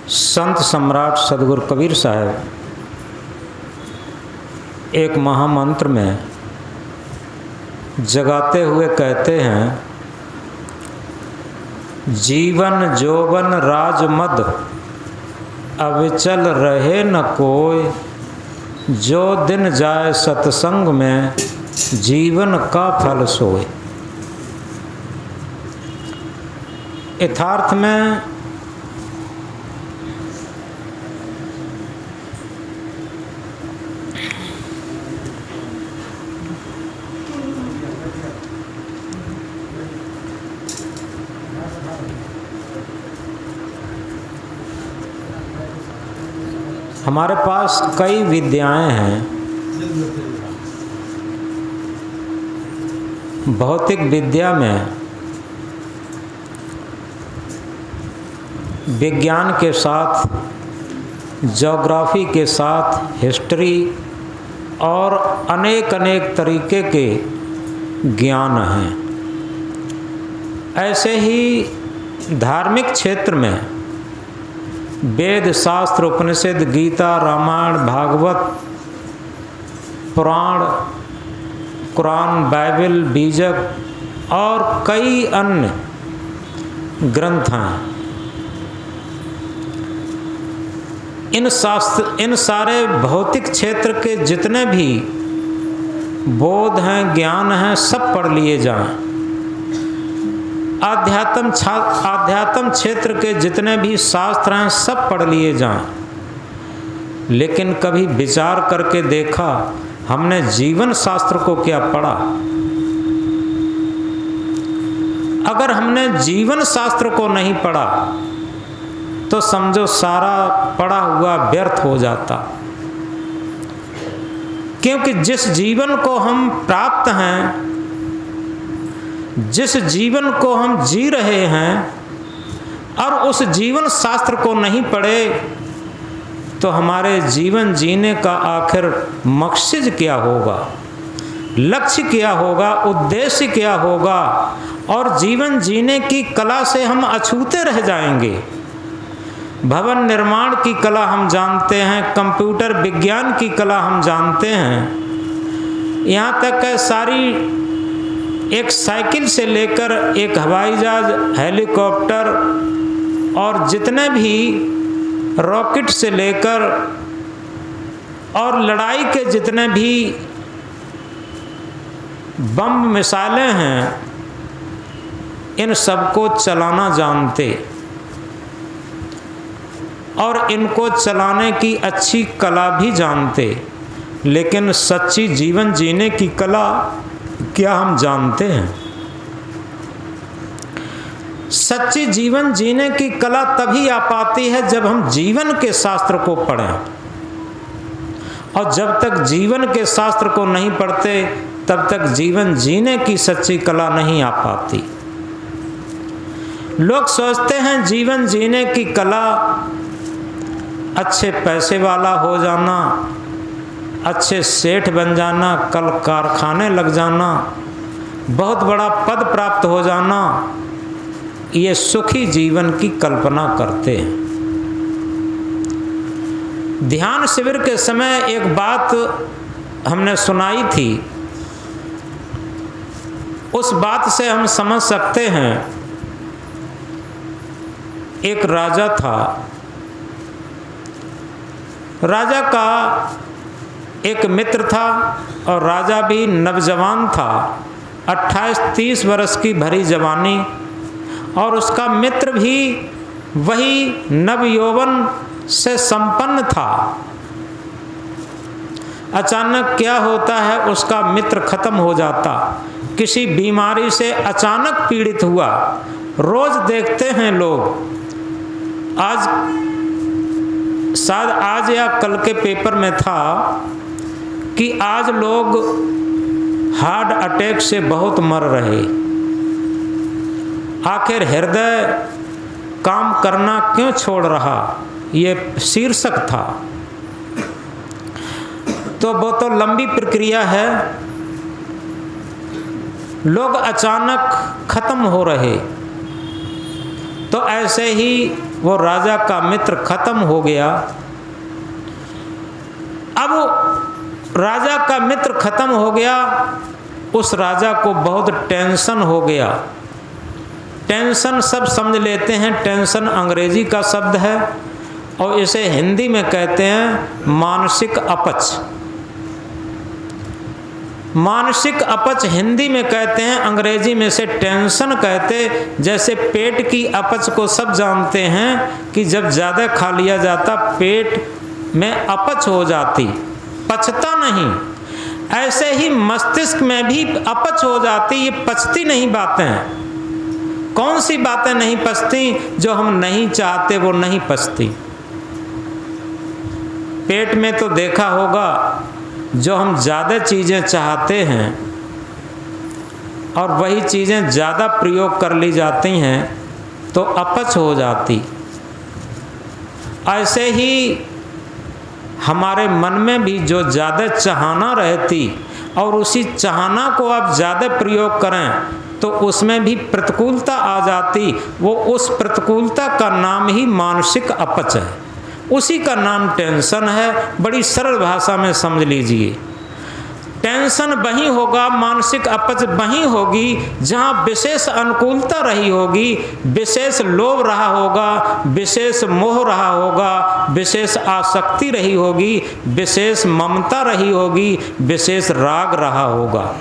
संत सम्राट सदगुरु कबीर साहब एक महामंत्र में जगाते हुए कहते हैं, जीवन जोवन राजमद अविचल रहे न कोय, जो दिन जाए सत्संग में जीवन का फल सोए। यथार्थ में हमारे पास कई विद्याएं हैं। भौतिक विद्या में विज्ञान के साथ, ज्योग्राफी के साथ हिस्ट्री और अनेक अनेक तरीके के ज्ञान हैं। ऐसे ही धार्मिक क्षेत्र में वेद, शास्त्र, उपनिषद, गीता, रामायण, भागवत, पुराण, कुरान, बाइबल, बीजक और कई अन्य ग्रंथ हैं। इन सारे भौतिक क्षेत्र के जितने भी बोध हैं, ज्ञान हैं, सब पढ़ लिए जाएं। आध्यात्म क्षेत्र के जितने भी शास्त्र हैं सब पढ़ लिए जाएं। लेकिन कभी विचार करके देखा हमने जीवन शास्त्र को क्या पढ़ा? अगर हमने जीवन शास्त्र को नहीं पढ़ा तो समझो सारा पढ़ा हुआ व्यर्थ हो जाता। क्योंकि जिस जीवन को हम प्राप्त हैं, जिस जीवन को हम जी रहे हैं और उस जीवन शास्त्र को नहीं पढ़े तो हमारे जीवन जीने का आखिर मकसद क्या होगा, लक्ष्य क्या होगा, उद्देश्य क्या होगा? और जीवन जीने की कला से हम अछूते रह जाएंगे। भवन निर्माण की कला हम जानते हैं, कंप्यूटर विज्ञान की कला हम जानते हैं, यहाँ तक है सारी एक साइकिल से लेकर एक हवाई जहाज, हेलीकॉप्टर और जितने भी रॉकेट से लेकर और लड़ाई के जितने भी बम मिसाइलें हैं, इन सबको चलाना जानते और इनको चलाने की अच्छी कला भी जानते। लेकिन सच्ची जीवन जीने की कला क्या हम जानते हैं? सच्ची जीवन जीने की कला तभी आ पाती है जब हम जीवन के शास्त्र को पढ़ें। और जब तक जीवन के शास्त्र को नहीं पढ़ते तब तक जीवन जीने की सच्ची कला नहीं आ पाती। लोग सोचते हैं जीवन जीने की कला अच्छे पैसे वाला हो जाना, अच्छे सेठ बन जाना, कल कारखाने लग जाना, बहुत बड़ा पद प्राप्त हो जाना, ये सुखी जीवन की कल्पना करते हैं। ध्यान शिविर के समय एक बात हमने सुनाई थी, उस बात से हम समझ सकते हैं। एक राजा था, राजा का एक मित्र था और राजा भी नवजवान था, 28-30 वर्ष की भरी जवानी, और उसका मित्र भी वही नवयौवन से संपन्न था। अचानक क्या होता है, उसका मित्र खत्म हो जाता, किसी बीमारी से अचानक पीड़ित हुआ। रोज देखते हैं लोग, शायद आज या कल के पेपर में था कि आज लोग हार्ट अटैक से बहुत मर रहे। आखिर हृदय काम करना क्यों छोड़ रहा, ये शीर्षक था। तो वो तो लंबी प्रक्रिया है, लोग अचानक खत्म हो रहे। तो ऐसे ही वो राजा का मित्र खत्म हो गया। अब राजा का मित्र खत्म हो गया, उस राजा को बहुत टेंशन हो गया। टेंशन सब समझ लेते हैं, टेंशन अंग्रेजी का शब्द है और इसे हिंदी में कहते हैं मानसिक अपच। मानसिक अपच हिंदी में कहते हैं, अंग्रेजी में से टेंशन कहते। जैसे पेट की अपच को सब जानते हैं कि जब ज़्यादा खा लिया जाता पेट में अपच हो जाती, पचता नहीं। ऐसे ही मस्तिष्क में भी अपच हो जाती, ये पचती नहीं बातें। कौन सी बातें नहीं पचती? जो हम नहीं चाहते वो नहीं पचती। पेट में तो देखा होगा, जो हम ज़्यादा चीज़ें चाहते हैं और वही चीज़ें ज़्यादा प्रयोग कर ली जाती हैं तो अपच हो जाती। ऐसे ही हमारे मन में भी जो ज़्यादा चाहना रहती और उसी चाहना को आप ज़्यादा प्रयोग करें तो उसमें भी प्रतिकूलता आ जाती। वो उस प्रतिकूलता का नाम ही मानसिक अपच है, उसी का नाम टेंशन है। बड़ी सरल भाषा में समझ लीजिए, टेंशन वही होगा, मानसिक अपच वही होगी जहाँ विशेष अनुकूलता रही होगी, विशेष लोभ रहा होगा, विशेष मोह रहा होगा, विशेष आसक्ति रही होगी, विशेष ममता रही होगी, विशेष राग रहा होगा।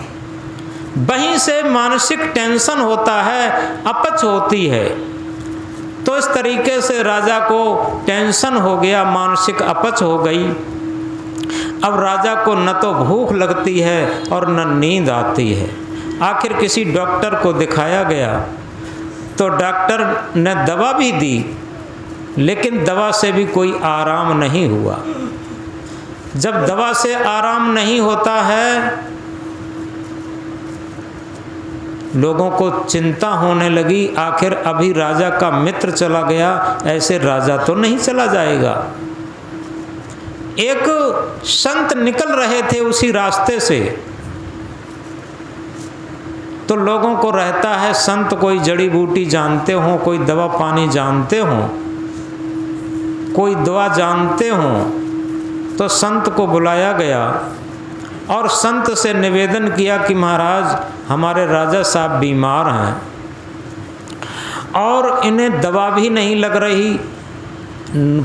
वहीं से मानसिक टेंशन होता है, अपच होती है। तो इस तरीके से राजा को टेंशन हो गया, मानसिक अपच हो गई। अब राजा को न तो भूख लगती है और न नींद आती है। आखिर किसी डॉक्टर को दिखाया गया तो डॉक्टर ने दवा भी दी, लेकिन दवा से भी कोई आराम नहीं हुआ। जब दवा से आराम नहीं होता है, लोगों को चिंता होने लगी, आखिर अभी राजा का मित्र चला गया, ऐसे राजा तो नहीं चला जाएगा। एक संत निकल रहे थे उसी रास्ते से, तो लोगों को रहता है संत कोई जड़ी बूटी जानते हो, कोई दवा पानी जानते हो, कोई दवा जानते हो। तो संत को बुलाया गया और संत से निवेदन किया कि महाराज हमारे राजा साहब बीमार हैं और इन्हें दवा भी नहीं लग रही,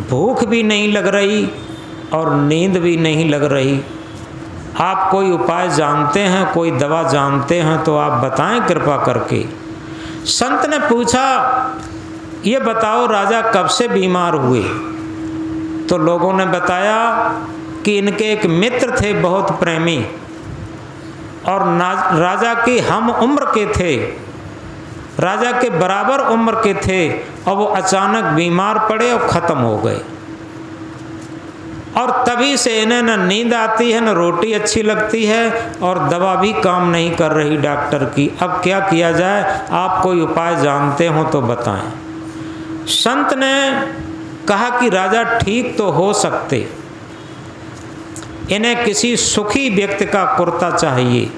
भूख भी नहीं लग रही और नींद भी नहीं लग रही। आप कोई उपाय जानते हैं, कोई दवा जानते हैं तो आप बताएं कृपा करके। संत ने पूछा, ये बताओ राजा कब से बीमार हुए? तो लोगों ने बताया कि इनके एक मित्र थे बहुत प्रेमी और राजा की हम उम्र के थे, राजा के बराबर उम्र के थे, और वो अचानक बीमार पड़े और ख़त्म हो गए। और तभी से इन्हें न नींद आती है, न रोटी अच्छी लगती है और दवा भी काम नहीं कर रही डॉक्टर की। अब क्या किया जाए? आप कोई उपाय जानते हो तो बताएं। संत ने कहा कि राजा ठीक तो हो सकते, इन्हें किसी सुखी व्यक्ति का कुर्ता चाहिए।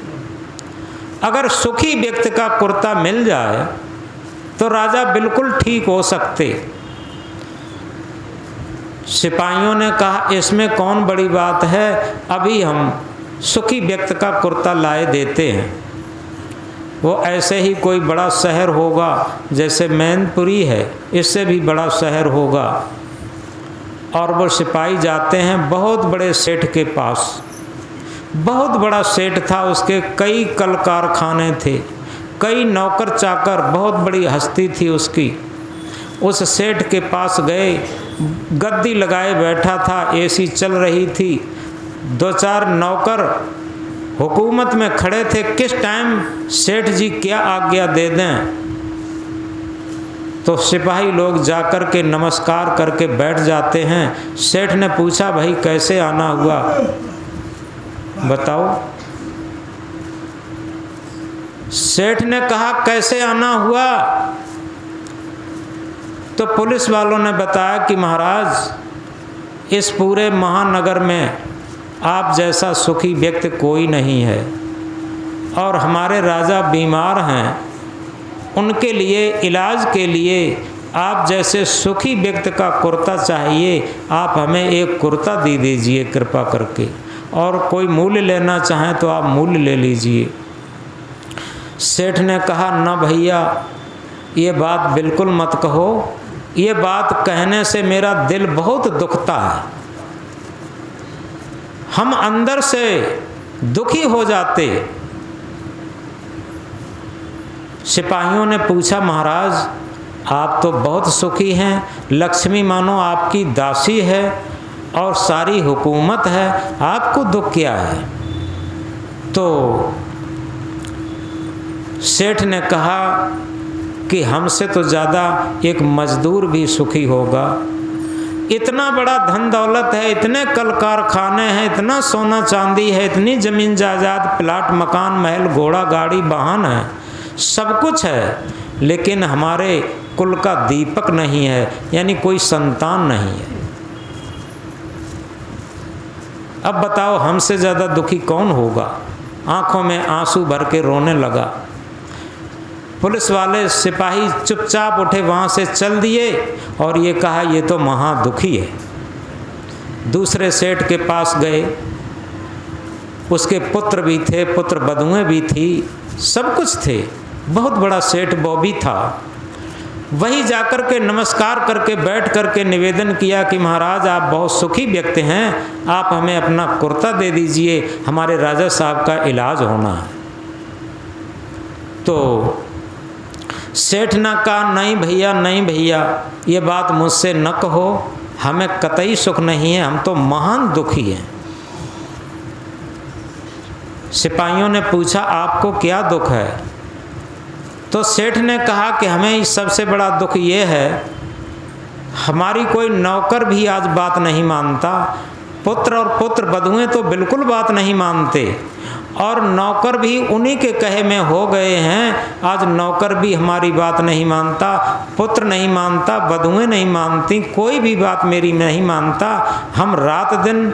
अगर सुखी व्यक्ति का कुर्ता मिल जाए तो राजा बिल्कुल ठीक हो सकते। सिपाहियों ने कहा इसमें कौन बड़ी बात है, अभी हम सुखी व्यक्ति का कुर्ता लाए देते हैं। वो ऐसे ही कोई बड़ा शहर होगा, जैसे मैनपुरी है, इससे भी बड़ा शहर होगा। और वो सिपाही जाते हैं बहुत बड़े सेठ के पास। बहुत बड़ा सेठ था, उसके कई कल कारखाने थे, कई नौकर चाकर, बहुत बड़ी हस्ती थी उसकी। उस सेठ के पास गए, गद्दी लगाए बैठा था, एसी चल रही थी, दो चार नौकर हुकूमत में खड़े थे, किस टाइम सेठ जी क्या आज्ञा दे दें। तो सिपाही लोग जाकर के नमस्कार करके बैठ जाते हैं। सेठ ने पूछा भाई कैसे आना हुआ बताओ। सेठ ने कहा कैसे आना हुआ? तो पुलिस वालों ने बताया कि महाराज इस पूरे महानगर में आप जैसा सुखी व्यक्ति कोई नहीं है और हमारे राजा बीमार हैं, उनके लिए इलाज के लिए आप जैसे सुखी व्यक्ति का कुर्ता चाहिए, आप हमें एक कुर्ता दे दीजिए कृपा करके, और कोई मूल्य लेना चाहें तो आप मूल्य ले लीजिए। सेठ ने कहा, न भैया, ये बात बिल्कुल मत कहो, ये बात कहने से मेरा दिल बहुत दुखता है, हम अंदर से दुखी हो जाते। सिपाहियों ने पूछा, महाराज आप तो बहुत सुखी हैं, लक्ष्मी मानो आपकी दासी है और सारी हुकूमत है, आपको दुख क्या है? तो सेठ ने कहा कि हमसे तो ज़्यादा एक मजदूर भी सुखी होगा। इतना बड़ा धन दौलत है, इतने कल कारखाने हैं, इतना सोना चांदी है, इतनी ज़मीन जायदाद, प्लाट, मकान, महल, घोड़ा, गाड़ी, वाहन है, सब कुछ है, लेकिन हमारे कुल का दीपक नहीं है, यानी कोई संतान नहीं है। अब बताओ हमसे ज़्यादा दुखी कौन होगा? आंखों में आंसू भर के रोने लगा। पुलिस वाले सिपाही चुपचाप उठे, वहाँ से चल दिए और ये कहा, ये तो महा दुखी है। दूसरे सेठ के पास गए, उसके पुत्र भी थे, पुत्र बधुएं भी थी, सब कुछ थे, बहुत बड़ा सेठ वो भी था। वही जाकर के नमस्कार करके बैठ करके निवेदन किया कि महाराज आप बहुत सुखी व्यक्ति हैं, आप हमें अपना कुर्ता दे दीजिए, हमारे राजा साहब का इलाज होना है। तो सेठ ने कहा, नहीं भैया, नहीं भैया, ये बात मुझसे न कहो, हमें कतई सुख नहीं है, हम तो महान दुखी हैं। सिपाहियों ने पूछा, आपको क्या दुख है? तो सेठ ने कहा कि हमें सबसे बड़ा दुख ये है, हमारी कोई नौकर भी आज बात नहीं मानता, पुत्र और पुत्र बधुएं तो बिल्कुल बात नहीं मानते, और नौकर भी उन्हीं के कहे में हो गए हैं। आज नौकर भी हमारी बात नहीं मानता, पुत्र नहीं मानता, बधुएं नहीं मानती, कोई भी बात मेरी नहीं मानता। हम रात दिन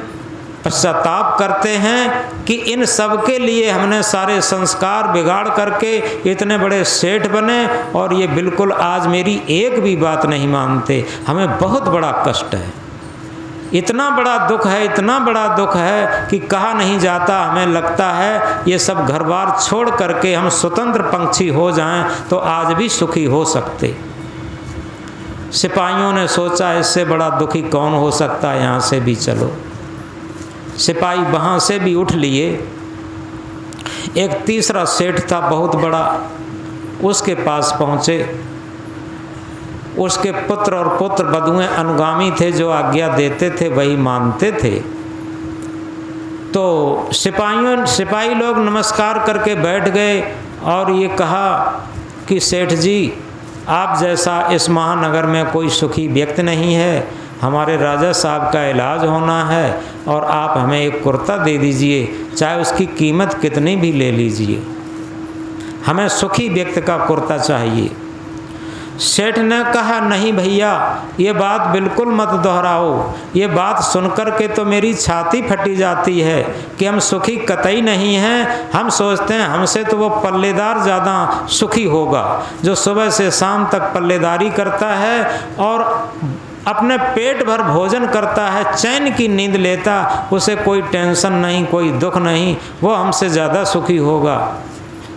पश्चाताप करते हैं कि इन सब के लिए हमने सारे संस्कार बिगाड़ करके इतने बड़े सेठ बने, और ये बिल्कुल आज मेरी एक भी बात नहीं मानते। हमें बहुत बड़ा कष्ट है, इतना बड़ा दुख है, इतना बड़ा दुख है कि कहा नहीं जाता। हमें लगता है ये सब घर बार छोड़ करके हम स्वतंत्र पंछी हो जाएं तो आज भी सुखी हो सकते। सिपाहियों ने सोचा, इससे बड़ा दुखी कौन हो सकता है, यहाँ से भी चलो। सिपाही वहाँ से भी उठ लिए। एक तीसरा सेठ था बहुत बड़ा, उसके पास पहुँचे। उसके पुत्र और पुत्र बधुएं अनुगामी थे, जो आज्ञा देते थे वही मानते थे। तो सिपाही लोग नमस्कार करके बैठ गए और ये कहा कि सेठ जी, आप जैसा इस महानगर में कोई सुखी व्यक्ति नहीं है, हमारे राजा साहब का इलाज होना है और आप हमें एक कुर्ता दे दीजिए, चाहे उसकी कीमत कितनी भी ले लीजिए, हमें सुखी व्यक्ति का कुर्ता चाहिए। सेठ ने कहा, नहीं भैया, ये बात बिल्कुल मत दोहराओ, ये बात सुनकर के तो मेरी छाती फटी जाती है कि हम सुखी कतई नहीं हैं। हम सोचते हैं हमसे तो वो पल्लेदार ज़्यादा सुखी होगा, जो सुबह से शाम तक पल्लेदारी करता है और अपने पेट भर भोजन करता है, चैन की नींद लेता, उसे कोई टेंशन नहीं, कोई दुख नहीं, वो हमसे ज़्यादा सुखी होगा।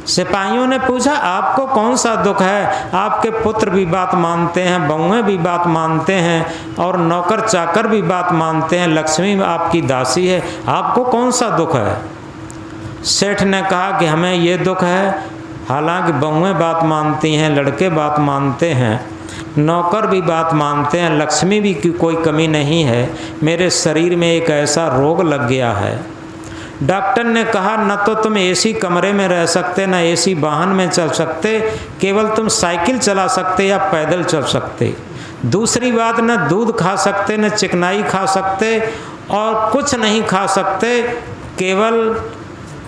सिपाहियों ने पूछा, आपको कौन सा दुख है? आपके पुत्र भी बात मानते हैं, बहुएं भी बात मानते हैं और नौकर चाकर भी बात मानते हैं, लक्ष्मी आपकी दासी है, आपको कौन सा दुख है? सेठ ने कहा कि हमें ये दुख है, हालांकि बहुएं बात मानती हैं, लड़के बात मानते हैं, नौकर भी बात मानते हैं, लक्ष्मी भी की कोई कमी नहीं है, मेरे शरीर में एक ऐसा रोग लग गया है। डॉक्टर ने कहा, न तो तुम एसी कमरे में रह सकते, न एसी वाहन में चल सकते, केवल तुम साइकिल चला सकते या पैदल चल सकते। दूसरी बात, न दूध खा सकते, न चिकनाई खा सकते और कुछ नहीं खा सकते, केवल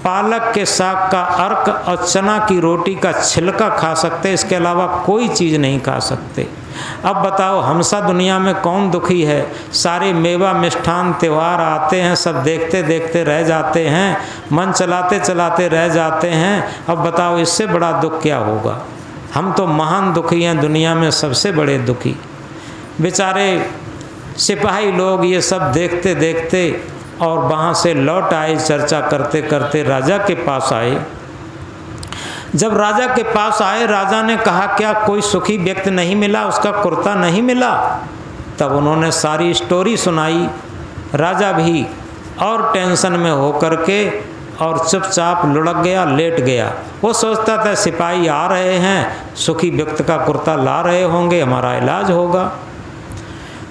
पालक के साग का अर्क और चना की रोटी का छिलका खा सकते, इसके अलावा कोई चीज़ नहीं खा सकते। अब बताओ हमसा दुनिया में कौन दुखी है? सारे मेवा मिष्ठान त्यौहार आते हैं, सब देखते देखते रह जाते हैं, मन चलाते चलाते रह जाते हैं। अब बताओ इससे बड़ा दुख क्या होगा? हम तो महान दुखी हैं, दुनिया में सबसे बड़े दुखी। बेचारे सिपाही लोग ये सब देखते देखते और वहाँ से लौट आए, चर्चा करते करते राजा के पास आए। जब राजा के पास आए, राजा ने कहा क्या कोई सुखी व्यक्ति नहीं मिला, उसका कुर्ता नहीं मिला? तब उन्होंने सारी स्टोरी सुनाई। राजा भी और टेंशन में होकर के और चुपचाप लुढ़क गया, लेट गया। वो सोचता था सिपाही आ रहे हैं, सुखी व्यक्ति का कुर्ता ला रहे होंगे, हमारा इलाज होगा।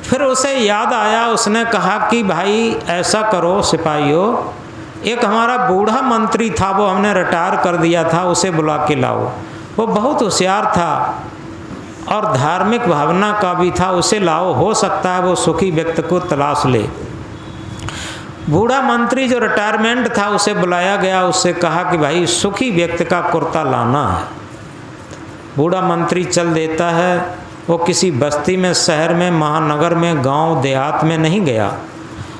फिर उसे याद आया, उसने कहा कि भाई ऐसा करो सिपाहियों, एक हमारा बूढ़ा मंत्री था, वो हमने रिटायर कर दिया था, उसे बुला के लाओ। वो बहुत होशियार था और धार्मिक भावना का भी था, उसे लाओ, हो सकता है वो सुखी व्यक्ति को तलाश ले। बूढ़ा मंत्री जो रिटायरमेंट था उसे बुलाया गया, उससे कहा कि भाई सुखी व्यक्ति का कुर्ता लाना है। बूढ़ा मंत्री चल देता है। वो किसी बस्ती में, शहर में, महानगर में, गांव देहात में नहीं गया,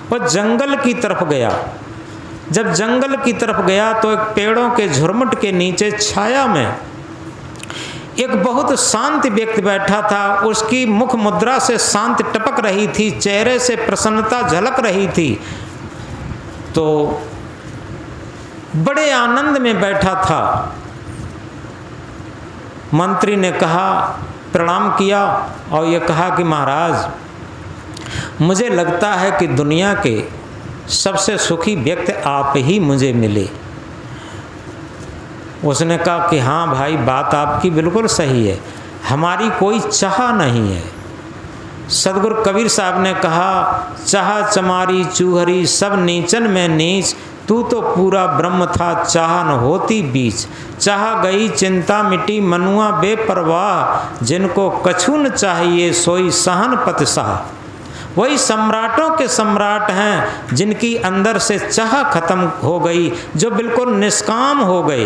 वो जंगल की तरफ गया। जब जंगल की तरफ गया तो एक पेड़ों के झुरमुट के नीचे छाया में एक बहुत शांत व्यक्ति बैठा था। उसकी मुख मुद्रा से शांति टपक रही थी, चेहरे से प्रसन्नता झलक रही थी। तो बड़े आनंद में बैठा था। मंत्री ने कहा, प्रणाम किया और ये कहा कि महाराज, मुझे लगता है कि दुनिया के सबसे सुखी व्यक्ति आप ही मुझे मिले। उसने कहा कि हाँ भाई, बात आपकी बिल्कुल सही है, हमारी कोई चाह नहीं है। सदगुरु कबीर साहब ने कहा, चाह चमारी चूहरी सब नीचन में नीच, तू तो पूरा ब्रह्म था चाह न होती बीच। चाह गई चिंता मिटी मनुआ बेपरवाह, जिनको कछु न चाहिए सोई सहन पत साह। वही सम्राटों के सम्राट हैं जिनकी अंदर से चाह खत्म हो गई, जो बिल्कुल निष्काम हो गए।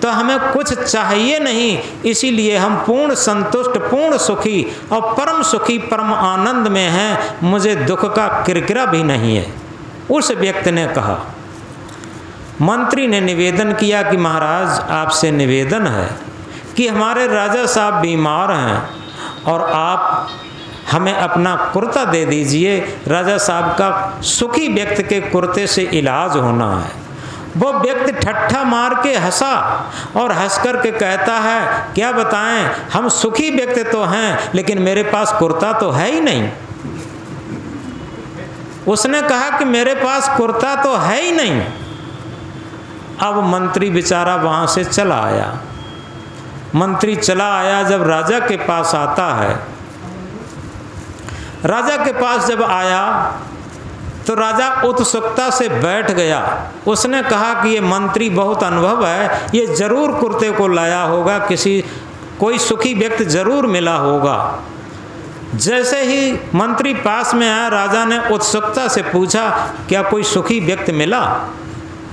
तो हमें कुछ चाहिए नहीं, इसीलिए हम पूर्ण संतुष्ट, पूर्ण सुखी और परम सुखी, परम आनंद में हैं। मुझे दुख का किरकिरा भी नहीं है। उस व्यक्ति ने कहा। मंत्री ने निवेदन किया कि महाराज, आपसे निवेदन है कि हमारे राजा साहब बीमार हैं और आप हमें अपना कुर्ता दे दीजिए। राजा साहब का सुखी व्यक्ति के कुर्ते से इलाज होना है। वो व्यक्ति ठट्ठा मार के हंसा और हंस कर के कहता है, क्या बताएं, हम सुखी व्यक्ति तो हैं लेकिन मेरे पास कुर्ता तो है ही नहीं। उसने कहा कि मेरे पास कुर्ता तो है ही नहीं। अब मंत्री बेचारा वहाँ से चला आया। मंत्री चला आया, जब राजा के पास आता है, राजा के पास जब आया तो राजा उत्सुकता से बैठ गया। उसने कहा कि ये मंत्री बहुत अनुभव है, ये जरूर कुर्ते को लाया होगा, कोई सुखी व्यक्ति जरूर मिला होगा। जैसे ही मंत्री पास में आया, राजा ने उत्सुकता से पूछा, क्या कोई सुखी व्यक्ति मिला?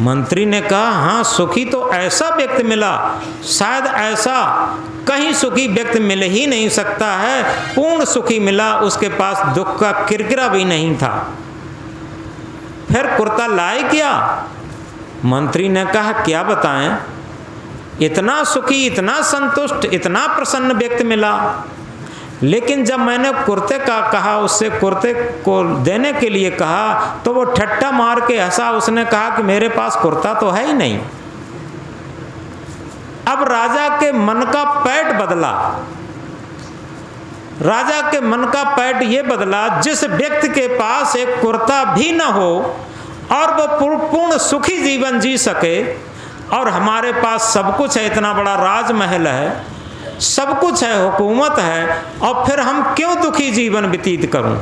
मंत्री ने कहा, हाँ सुखी तो ऐसा व्यक्ति मिला, शायद ऐसा कहीं सुखी व्यक्ति मिल ही नहीं सकता है। पूर्ण सुखी मिला, उसके पास दुख का किरकिरा भी नहीं था। फिर कुर्ता लाए क्या? मंत्री ने कहा, क्या बताएं, इतना सुखी, इतना संतुष्ट, इतना प्रसन्न व्यक्ति मिला, लेकिन जब मैंने कुर्ते का कहा, उससे कुर्ते को देने के लिए कहा, तो वो ठट्ठा मार के हंसा। उसने कहा कि मेरे पास कुर्ता तो है ही नहीं। अब राजा के मन का पैठ बदला। राजा के मन का पैठ ये बदला, जिस व्यक्ति के पास एक कुर्ता भी न हो और वो पूर्ण सुखी जीवन जी सके, और हमारे पास सब कुछ है, इतना बड़ा राजमहल है, सब कुछ है, हुकूमत है, और फिर हम क्यों दुखी जीवन व्यतीत करूं?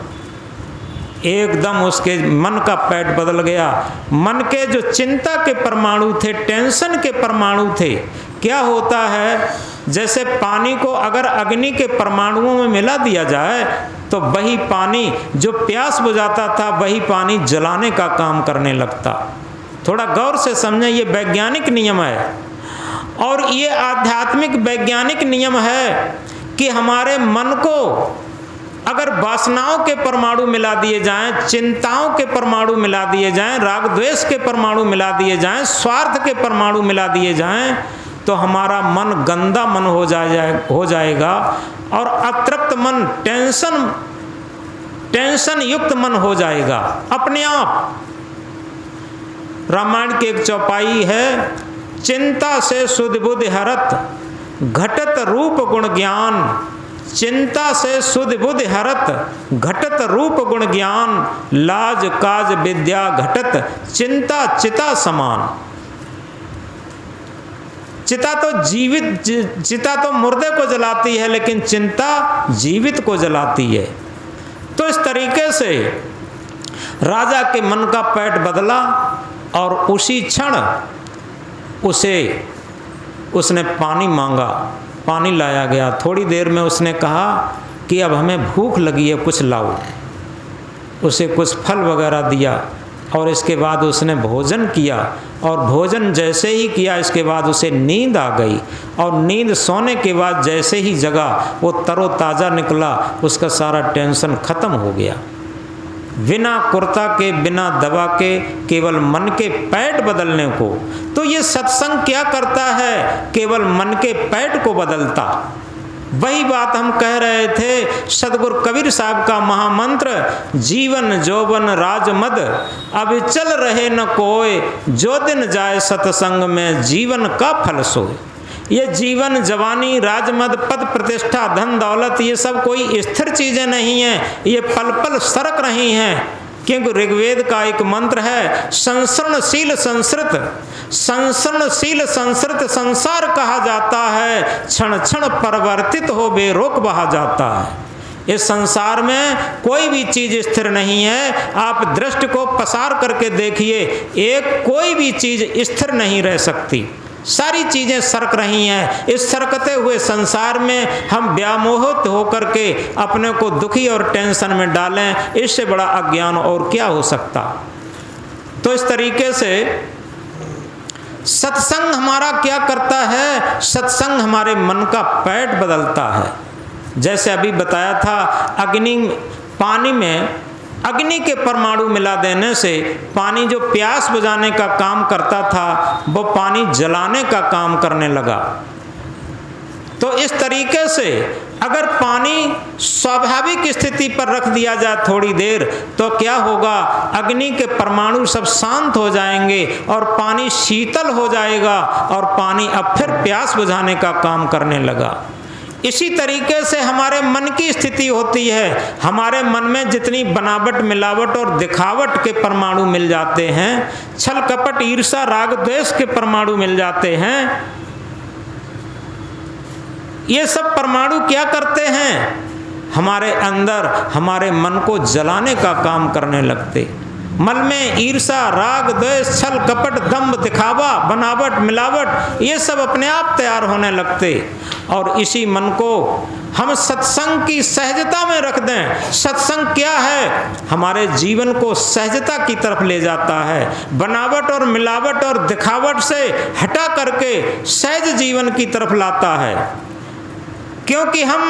एकदम उसके मन का पैठ बदल गया। मन के जो चिंता के परमाणु थे, टेंशन के परमाणु थे, क्या होता है, जैसे पानी को अगर अग्नि के परमाणुओं में मिला दिया जाए तो वही पानी जो प्यास बुझाता था, वही पानी जलाने का काम करने लगता। थोड़ा गौर से समझें, ये वैज्ञानिक नियम है और ये आध्यात्मिक वैज्ञानिक नियम है कि हमारे मन को अगर वासनाओं के परमाणु मिला दिए जाएं, चिंताओं के परमाणु मिला दिए जाएं, राग द्वेष के परमाणु मिला दिए जाएं, स्वार्थ के परमाणु मिला दिए जाएं, तो हमारा मन गंदा मन हो जाएगा और अतृप्त मन, टेंशन युक्त मन हो जाएगा अपने आप। रामायण की एक चौपाई है, चिंता से सुध बुद्धि हरत घटत रूप गुण ज्ञान। चिंता से सुध बुद्धि हरत घटत रूप गुण ज्ञान। लाज काज विद्या घटत चिंता चिता समान। चिता तो मुर्दे को जलाती है, लेकिन चिंता जीवित को जलाती है। तो इस तरीके से राजा के मन का पैठ बदला और उसी क्षण उसने पानी मांगा, पानी लाया गया। थोड़ी देर में उसने कहा कि अब हमें भूख लगी है, कुछ लाओ। उसे कुछ फल वगैरह दिया और इसके बाद उसने भोजन किया, और भोजन जैसे ही किया इसके बाद उसे नींद आ गई, और नींद सोने के बाद जैसे ही जगा वो तरोताज़ा निकला, उसका सारा टेंशन खत्म हो गया। बिना कुर्ता के, बिना दवा के, केवल मन के पैठ बदलने को। तो ये सत्संग क्या करता है? केवल मन के पैठ को बदलता। वही बात हम कह रहे थे, सदगुरु कबीर साहब का महामंत्र, जीवन जोबन राजमद अब चल रहे न कोय, जो दिन जाए सत्संग में जीवन का फल सोए। ये जीवन, जवानी, राजमद, पद प्रतिष्ठा, धन दौलत, ये सब कोई स्थिर चीजें नहीं हैं, ये पल पल सरक रही हैं। क्योंकि ऋग्वेद का एक मंत्र है, संसरणशील संसृत संसार कहा जाता है, क्षण क्षण परिवर्तित हो बेरोक बहा जाता है। इस संसार में कोई भी चीज स्थिर नहीं है। आप दृष्टि को पसार करके देखिए, कोई भी चीज स्थिर नहीं रह सकती, सारी चीजें सरक रही हैं। इस सरकते हुए संसार में हम व्यामोहित होकर के अपने को दुखी और टेंशन में डालें, इससे बड़ा अज्ञान और क्या हो सकता। तो इस तरीके से सत्संग हमारा क्या करता है? सत्संग हमारे मन का पैठ बदलता है। जैसे अभी बताया था, पानी में अग्नि के परमाणु मिला देने से पानी जो प्यास बुझाने का काम करता था, वो पानी जलाने का काम करने लगा। तो इस तरीके से अगर पानी स्वाभाविक स्थिति पर रख दिया जाए थोड़ी देर, तो क्या होगा? अग्नि के परमाणु सब शांत हो जाएंगे और पानी शीतल हो जाएगा, और पानी अब फिर प्यास बुझाने का काम करने लगा। इसी तरीके से हमारे मन की स्थिति होती है। हमारे मन में जितनी बनावट, मिलावट और दिखावट के परमाणु मिल जाते हैं, छल कपट, ईर्षा, राग द्वेष के परमाणु मिल जाते हैं, ये सब परमाणु क्या करते हैं? हमारे अंदर हमारे मन को जलाने का काम करने लगते। मन में ईर्षा, राग द्वेष, छल कपट, दंभ, दिखावा, बनावट, मिलावट, ये सब अपने आप तैयार होने लगते। और इसी मन को हम सत्संग की सहजता में रख दें। सत्संग क्या है? हमारे जीवन को सहजता की तरफ ले जाता है। बनावट और मिलावट और दिखावट से हटा करके सहज जीवन की तरफ लाता है। क्योंकि हम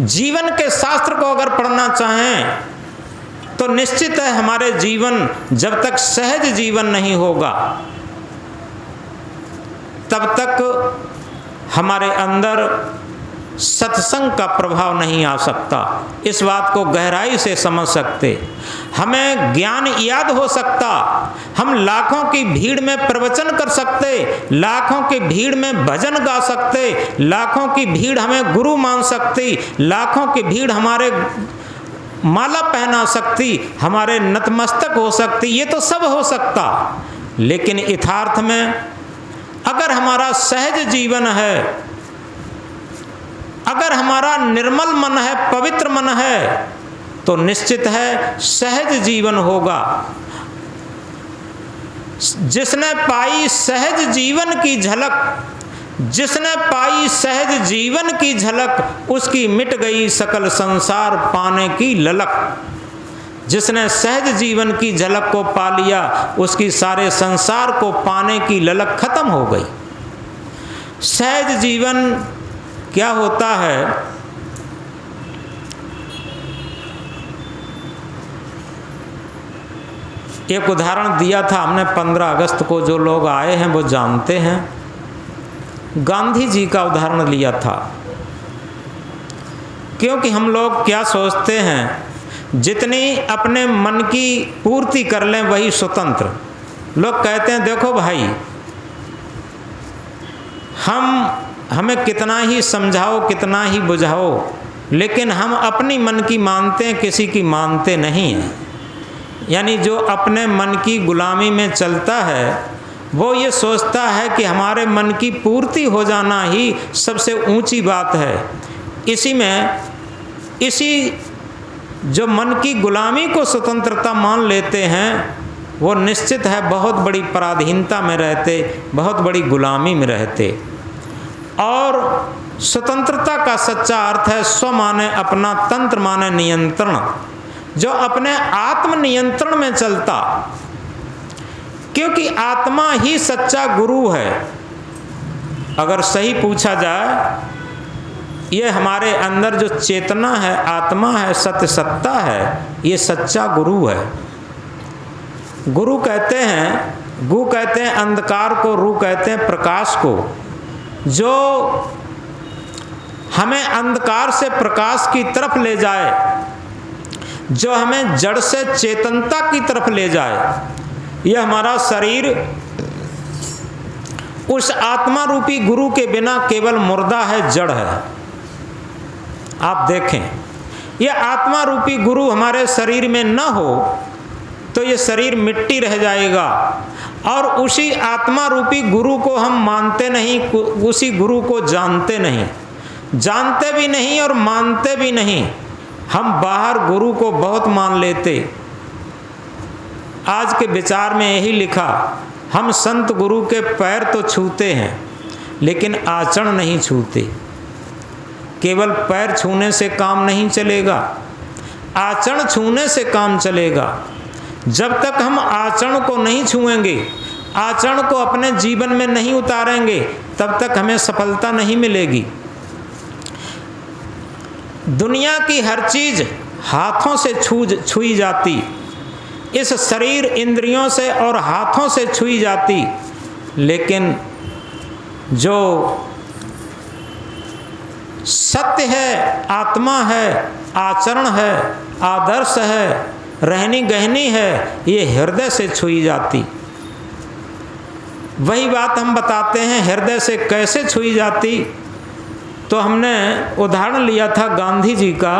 जीवन के शास्त्र को अगर पढ़ना चाहें तो निश्चित है हमारे जीवन, जब तक सहज जीवन नहीं होगा तब तक हमारे अंदर सत्संग का प्रभाव नहीं आ सकता। इस बात को गहराई से समझ सकते। हमें ज्ञान याद हो सकता, हम लाखों की भीड़ में प्रवचन कर सकते, लाखों की भीड़ में भजन गा सकते, लाखों की भीड़ हमें गुरु मान सकती, लाखों की भीड़ हमारे माला पहना सकती, हमारे नतमस्तक हो सकती, ये तो सब हो सकता। लेकिन यथार्थ में अगर हमारा सहज जीवन है, अगर हमारा निर्मल मन है, पवित्र मन है, तो निश्चित है सहज जीवन होगा। जिसने पाई सहज जीवन की झलक, जिसने पाई सहज जीवन की झलक, उसकी मिट गई सकल संसार पाने की ललक। जिसने सहज जीवन की झलक को पा लिया, उसकी सारे संसार को पाने की ललक खत्म हो गई। सहज जीवन क्या होता है? एक उदाहरण दिया था हमने 15 अगस्त को, जो लोग आए हैं वो जानते हैं। गांधी जी का उदाहरण लिया था, क्योंकि हम लोग क्या सोचते हैं, जितनी अपने मन की पूर्ति कर लें वही स्वतंत्र। लोग कहते हैं देखो भाई, हमें कितना ही समझाओ कितना ही बुझाओ, लेकिन हम अपनी मन की मानते हैं, किसी की मानते नहीं हैं। यानी जो अपने मन की गुलामी में चलता है वो ये सोचता है कि हमारे मन की पूर्ति हो जाना ही सबसे ऊंची बात है। इसी जो मन की गुलामी को स्वतंत्रता मान लेते हैं, वो निश्चित है बहुत बड़ी पराधीनता में रहते, बहुत बड़ी गुलामी में रहते। और स्वतंत्रता का सच्चा अर्थ है स्व माने अपना, तंत्र माने नियंत्रण। जो अपने आत्म नियंत्रण में चलता, क्योंकि आत्मा ही सच्चा गुरु है। अगर सही पूछा जाए, ये हमारे अंदर जो चेतना है, आत्मा है, सत्य सत्ता है, ये सच्चा गुरु है। गुरु कहते हैं अंधकार को, रू कहते हैं प्रकाश को। जो हमें अंधकार से प्रकाश की तरफ ले जाए, जो हमें जड़ से चेतनता की तरफ ले जाए, यह हमारा शरीर उस आत्मा रूपी गुरु के बिना केवल मुर्दा है, जड़ है। आप देखें, यह आत्मा रूपी गुरु हमारे शरीर में न हो तो ये शरीर मिट्टी रह जाएगा। और उसी आत्मा रूपी गुरु को हम मानते नहीं, उसी गुरु को जानते नहीं, जानते भी नहीं और मानते भी नहीं। हम बाहर गुरु को बहुत मान लेते। आज के विचार में यही लिखा, हम संत गुरु के पैर तो छूते हैं लेकिन आचरण नहीं छूते। केवल पैर छूने से काम नहीं चलेगा, आचरण छूने से काम चलेगा। जब तक हम आचरण को नहीं छुएंगे, आचरण को अपने जीवन में नहीं उतारेंगे, तब तक हमें सफलता नहीं मिलेगी। दुनिया की हर चीज हाथों से छुई जाती, इस शरीर इंद्रियों से और हाथों से छुई जाती, लेकिन जो सत्य है, आत्मा है, आचरण है, आदर्श है, रहनी गहनी है, ये हृदय से छुई जाती। वही बात हम बताते हैं, हृदय से कैसे छुई जाती। तो हमने उदाहरण लिया था गांधी जी का।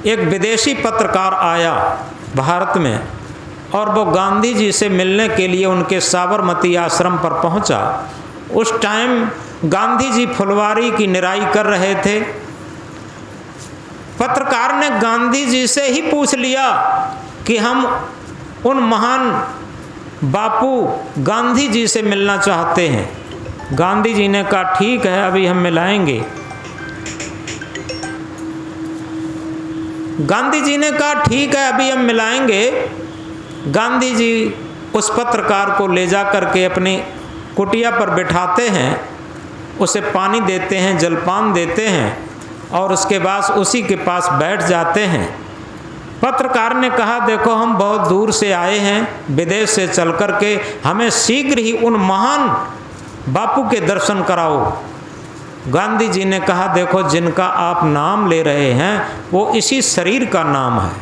एक विदेशी पत्रकार आया भारत में और वो गांधी जी से मिलने के लिए उनके साबरमती आश्रम पर पहुंचा। उस टाइम गांधी जी फुलवारी की निराई कर रहे थे। पत्रकार ने गांधी जी से ही पूछ लिया कि हम उन महान बापू गांधी जी से मिलना चाहते हैं। गांधी जी ने कहा ठीक है, अभी हम मिलाएंगे। गांधी जी ने कहा ठीक है, अभी हम मिलाएंगे। गांधी जी उस पत्रकार को ले जा करके अपनी कुटिया पर बिठाते हैं, उसे पानी देते हैं, जलपान देते हैं और उसके बाद उसी के पास बैठ जाते हैं। पत्रकार ने कहा देखो, हम बहुत दूर से आए हैं, विदेश से चल कर के, हमें शीघ्र ही उन महान बापू के दर्शन कराओ। गांधी जी ने कहा देखो, जिनका आप नाम ले रहे हैं वो इसी शरीर का नाम है,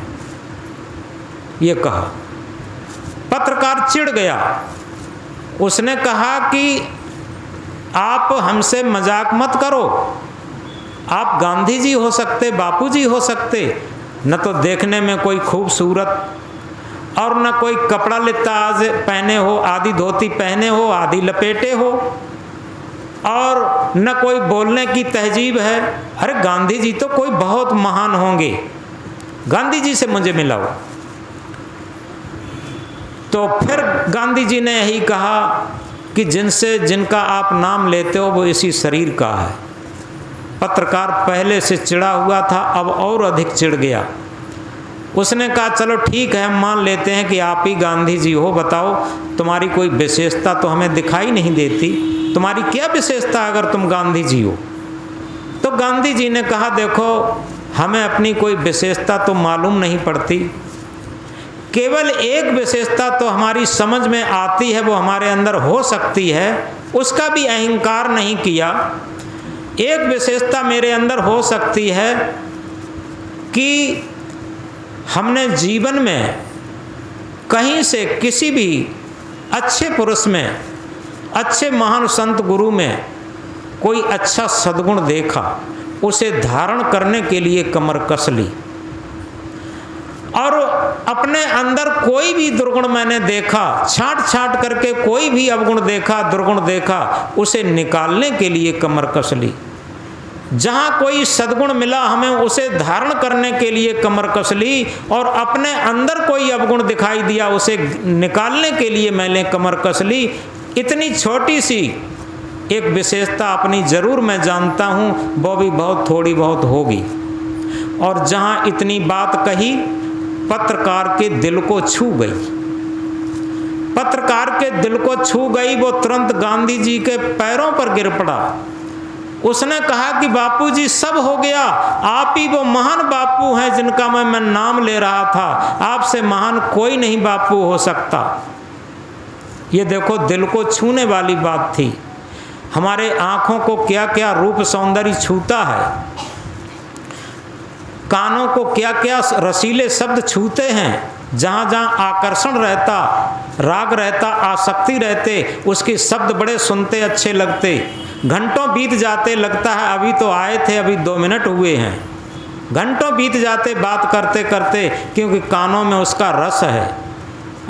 ये कहा। पत्रकार चिढ़ गया। उसने कहा कि आप हमसे मजाक मत करो, आप गांधी जी हो सकते, बापू जी हो सकते, न तो देखने में कोई खूबसूरत और न कोई कपड़ा लित्ता आज पहने हो, आधी धोती पहने हो, आधी लपेटे हो, और न कोई बोलने की तहजीब है। अरे गांधी जी तो कोई बहुत महान होंगे, गांधी जी से मुझे मिलाओ। तो फिर गांधी जी ने यही कहा कि जिनका आप नाम लेते हो वो इसी शरीर का है। पत्रकार पहले से चिढ़ा हुआ था, अब और अधिक चिढ़ गया। उसने कहा चलो ठीक है, हम मान लेते हैं कि आप ही गांधी जी हो, बताओ तुम्हारी कोई विशेषता तो हमें दिखाई नहीं देती, तुम्हारी क्या विशेषता अगर तुम गांधी जी हो। तो गांधी जी ने कहा देखो, हमें अपनी कोई विशेषता तो मालूम नहीं पड़ती, केवल एक विशेषता तो हमारी समझ में आती है, वो हमारे अंदर हो सकती है, उसका भी अहंकार नहीं किया। एक विशेषता मेरे अंदर हो सकती है कि हमने जीवन में कहीं से किसी भी अच्छे पुरुष में, अच्छे महान संत गुरु में कोई अच्छा सद्गुण देखा, उसे धारण करने के लिए कमर कस ली, और अपने अंदर कोई भी दुर्गुण मैंने देखा, छांट छांट करके कोई भी अवगुण देखा, दुर्गुण देखा, उसे निकालने के लिए कमर कस ली। जहाँ कोई सद्गुण मिला हमें उसे धारण करने के लिए कमर कस ली, और अपने अंदर कोई अवगुण दिखाई दिया उसे निकालने के लिए मैंने कमर कस ली। इतनी छोटी सी एक विशेषता अपनी जरूर मैं जानता हूँ, वो भी बहुत थोड़ी बहुत होगी। और जहाँ इतनी बात कही, पत्रकार के दिल को छू गई, पत्रकार के दिल को छू गई। वो तुरंत गांधी जी के पैरों पर गिर पड़ा। उसने कहा कि बापूजी सब हो गया, आप ही वो महान बापू हैं जिनका मैं नाम ले रहा था, आपसे महान कोई नहीं बापू हो सकता। ये देखो दिल को छूने वाली बात थी। हमारे आँखों को क्या क्या रूप सौंदर्य छूता है, कानों को क्या क्या रसीले शब्द छूते हैं। जहाँ जहाँ आकर्षण रहता, राग रहता, आसक्ति रहते, उसके शब्द बड़े सुनते अच्छे लगते। घंटों बीत जाते, लगता है अभी तो आए थे, अभी 2 मिनट हुए हैं। घंटों बीत जाते बात करते करते, क्योंकि कानों में उसका रस है,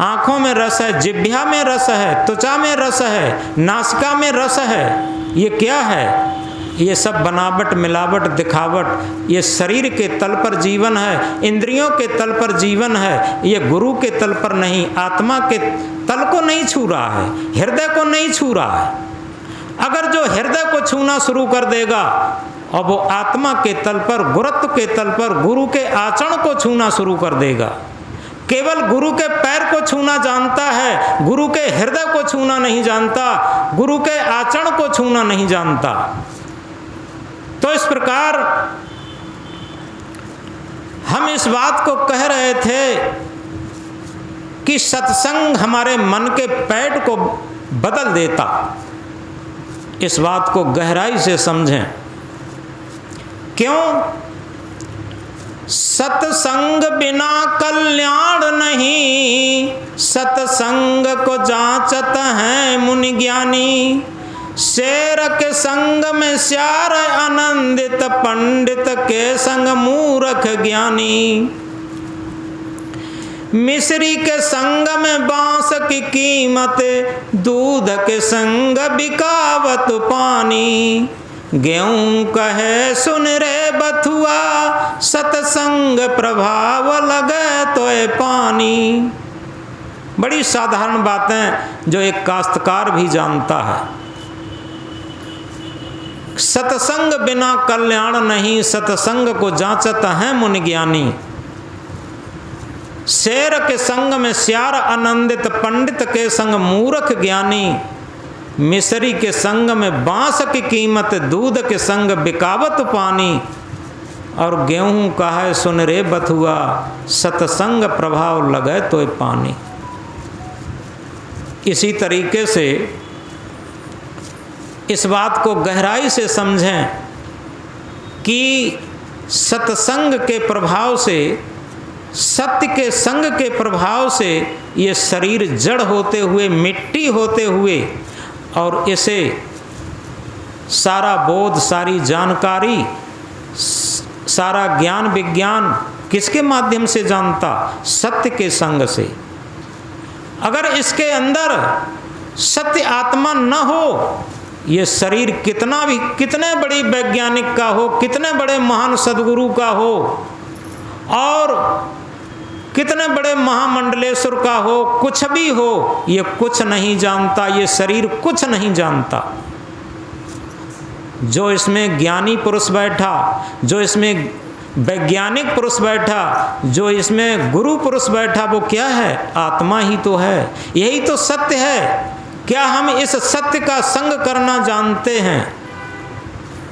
आँखों में रस है, जिह्वा में रस है, त्वचा में रस है, नासिका में रस है। ये क्या है? ये सब बनावट, मिलावट, दिखावट। ये शरीर के तल पर जीवन है, इंद्रियों के तल पर जीवन है। ये गुरु के तल पर नहीं, आत्मा के तल को नहीं छू रहा है, हृदय को नहीं छू रहा है। अगर जो हृदय को छूना शुरू कर देगा और वो आत्मा के तल पर, गुरुत्व के तल पर, गुरु के आचरण को छूना शुरू कर देगा। केवल गुरु के पैर को छूना जानता है, गुरु के हृदय को छूना नहीं जानता, गुरु के आचरण को छूना नहीं जानता। तो इस प्रकार हम इस बात को कह रहे थे कि सत्संग हमारे मन के पैठ को बदल देता। इस बात को गहराई से समझें। क्यों? सत्संग बिना कल्याण नहीं, सत्संग को जांचत हैं मुनि ज्ञानी। शेर के संग में श्यार आनंदित, पंडित के संग मूर्ख ज्ञानी। मिश्री के संग में बांस की कीमत, दूध के संग बिकावत पानी। गेहूं कहे सुन रे बथुआ, सत्संग प्रभाव लगे तो ए पानी। बड़ी साधारण बातें जो एक काश्तकार भी जानता है। सत्संग बिना कल्याण नहीं, सत्संग को जांचत हैं मुनि ज्ञानी। शेर के संग में श्यार आनंदित, पंडित के संग मूर्ख ज्ञानी। मिश्री के संग में बांस की कीमत, दूध के संग बिकावत पानी। और गेहूं का है सुन रे बथुआ, सत्संग प्रभाव लगे तो पानी। इसी तरीके से इस बात को गहराई से समझें कि सत्संग के प्रभाव से, सत्य के संग के प्रभाव से ये शरीर जड़ होते हुए, मिट्टी होते हुए, और इसे सारा बोध, सारी जानकारी, सारा ज्ञान विज्ञान किसके माध्यम से जानता? सत्य के संग से। अगर इसके अंदर सत्य आत्मा न हो, ये शरीर कितना भी, कितने बड़ी वैज्ञानिक का हो, कितने बड़े महान सदगुरु का हो, और कितने बड़े महामंडलेश्वर का हो, कुछ भी हो, ये कुछ नहीं जानता। ये शरीर कुछ नहीं जानता। जो इसमें ज्ञानी पुरुष बैठा, जो इसमें वैज्ञानिक पुरुष बैठा, जो इसमें गुरु पुरुष बैठा, वो क्या है? आत्मा ही तो है। यही तो सत्य है। क्या हम इस सत्य का संग करना जानते हैं?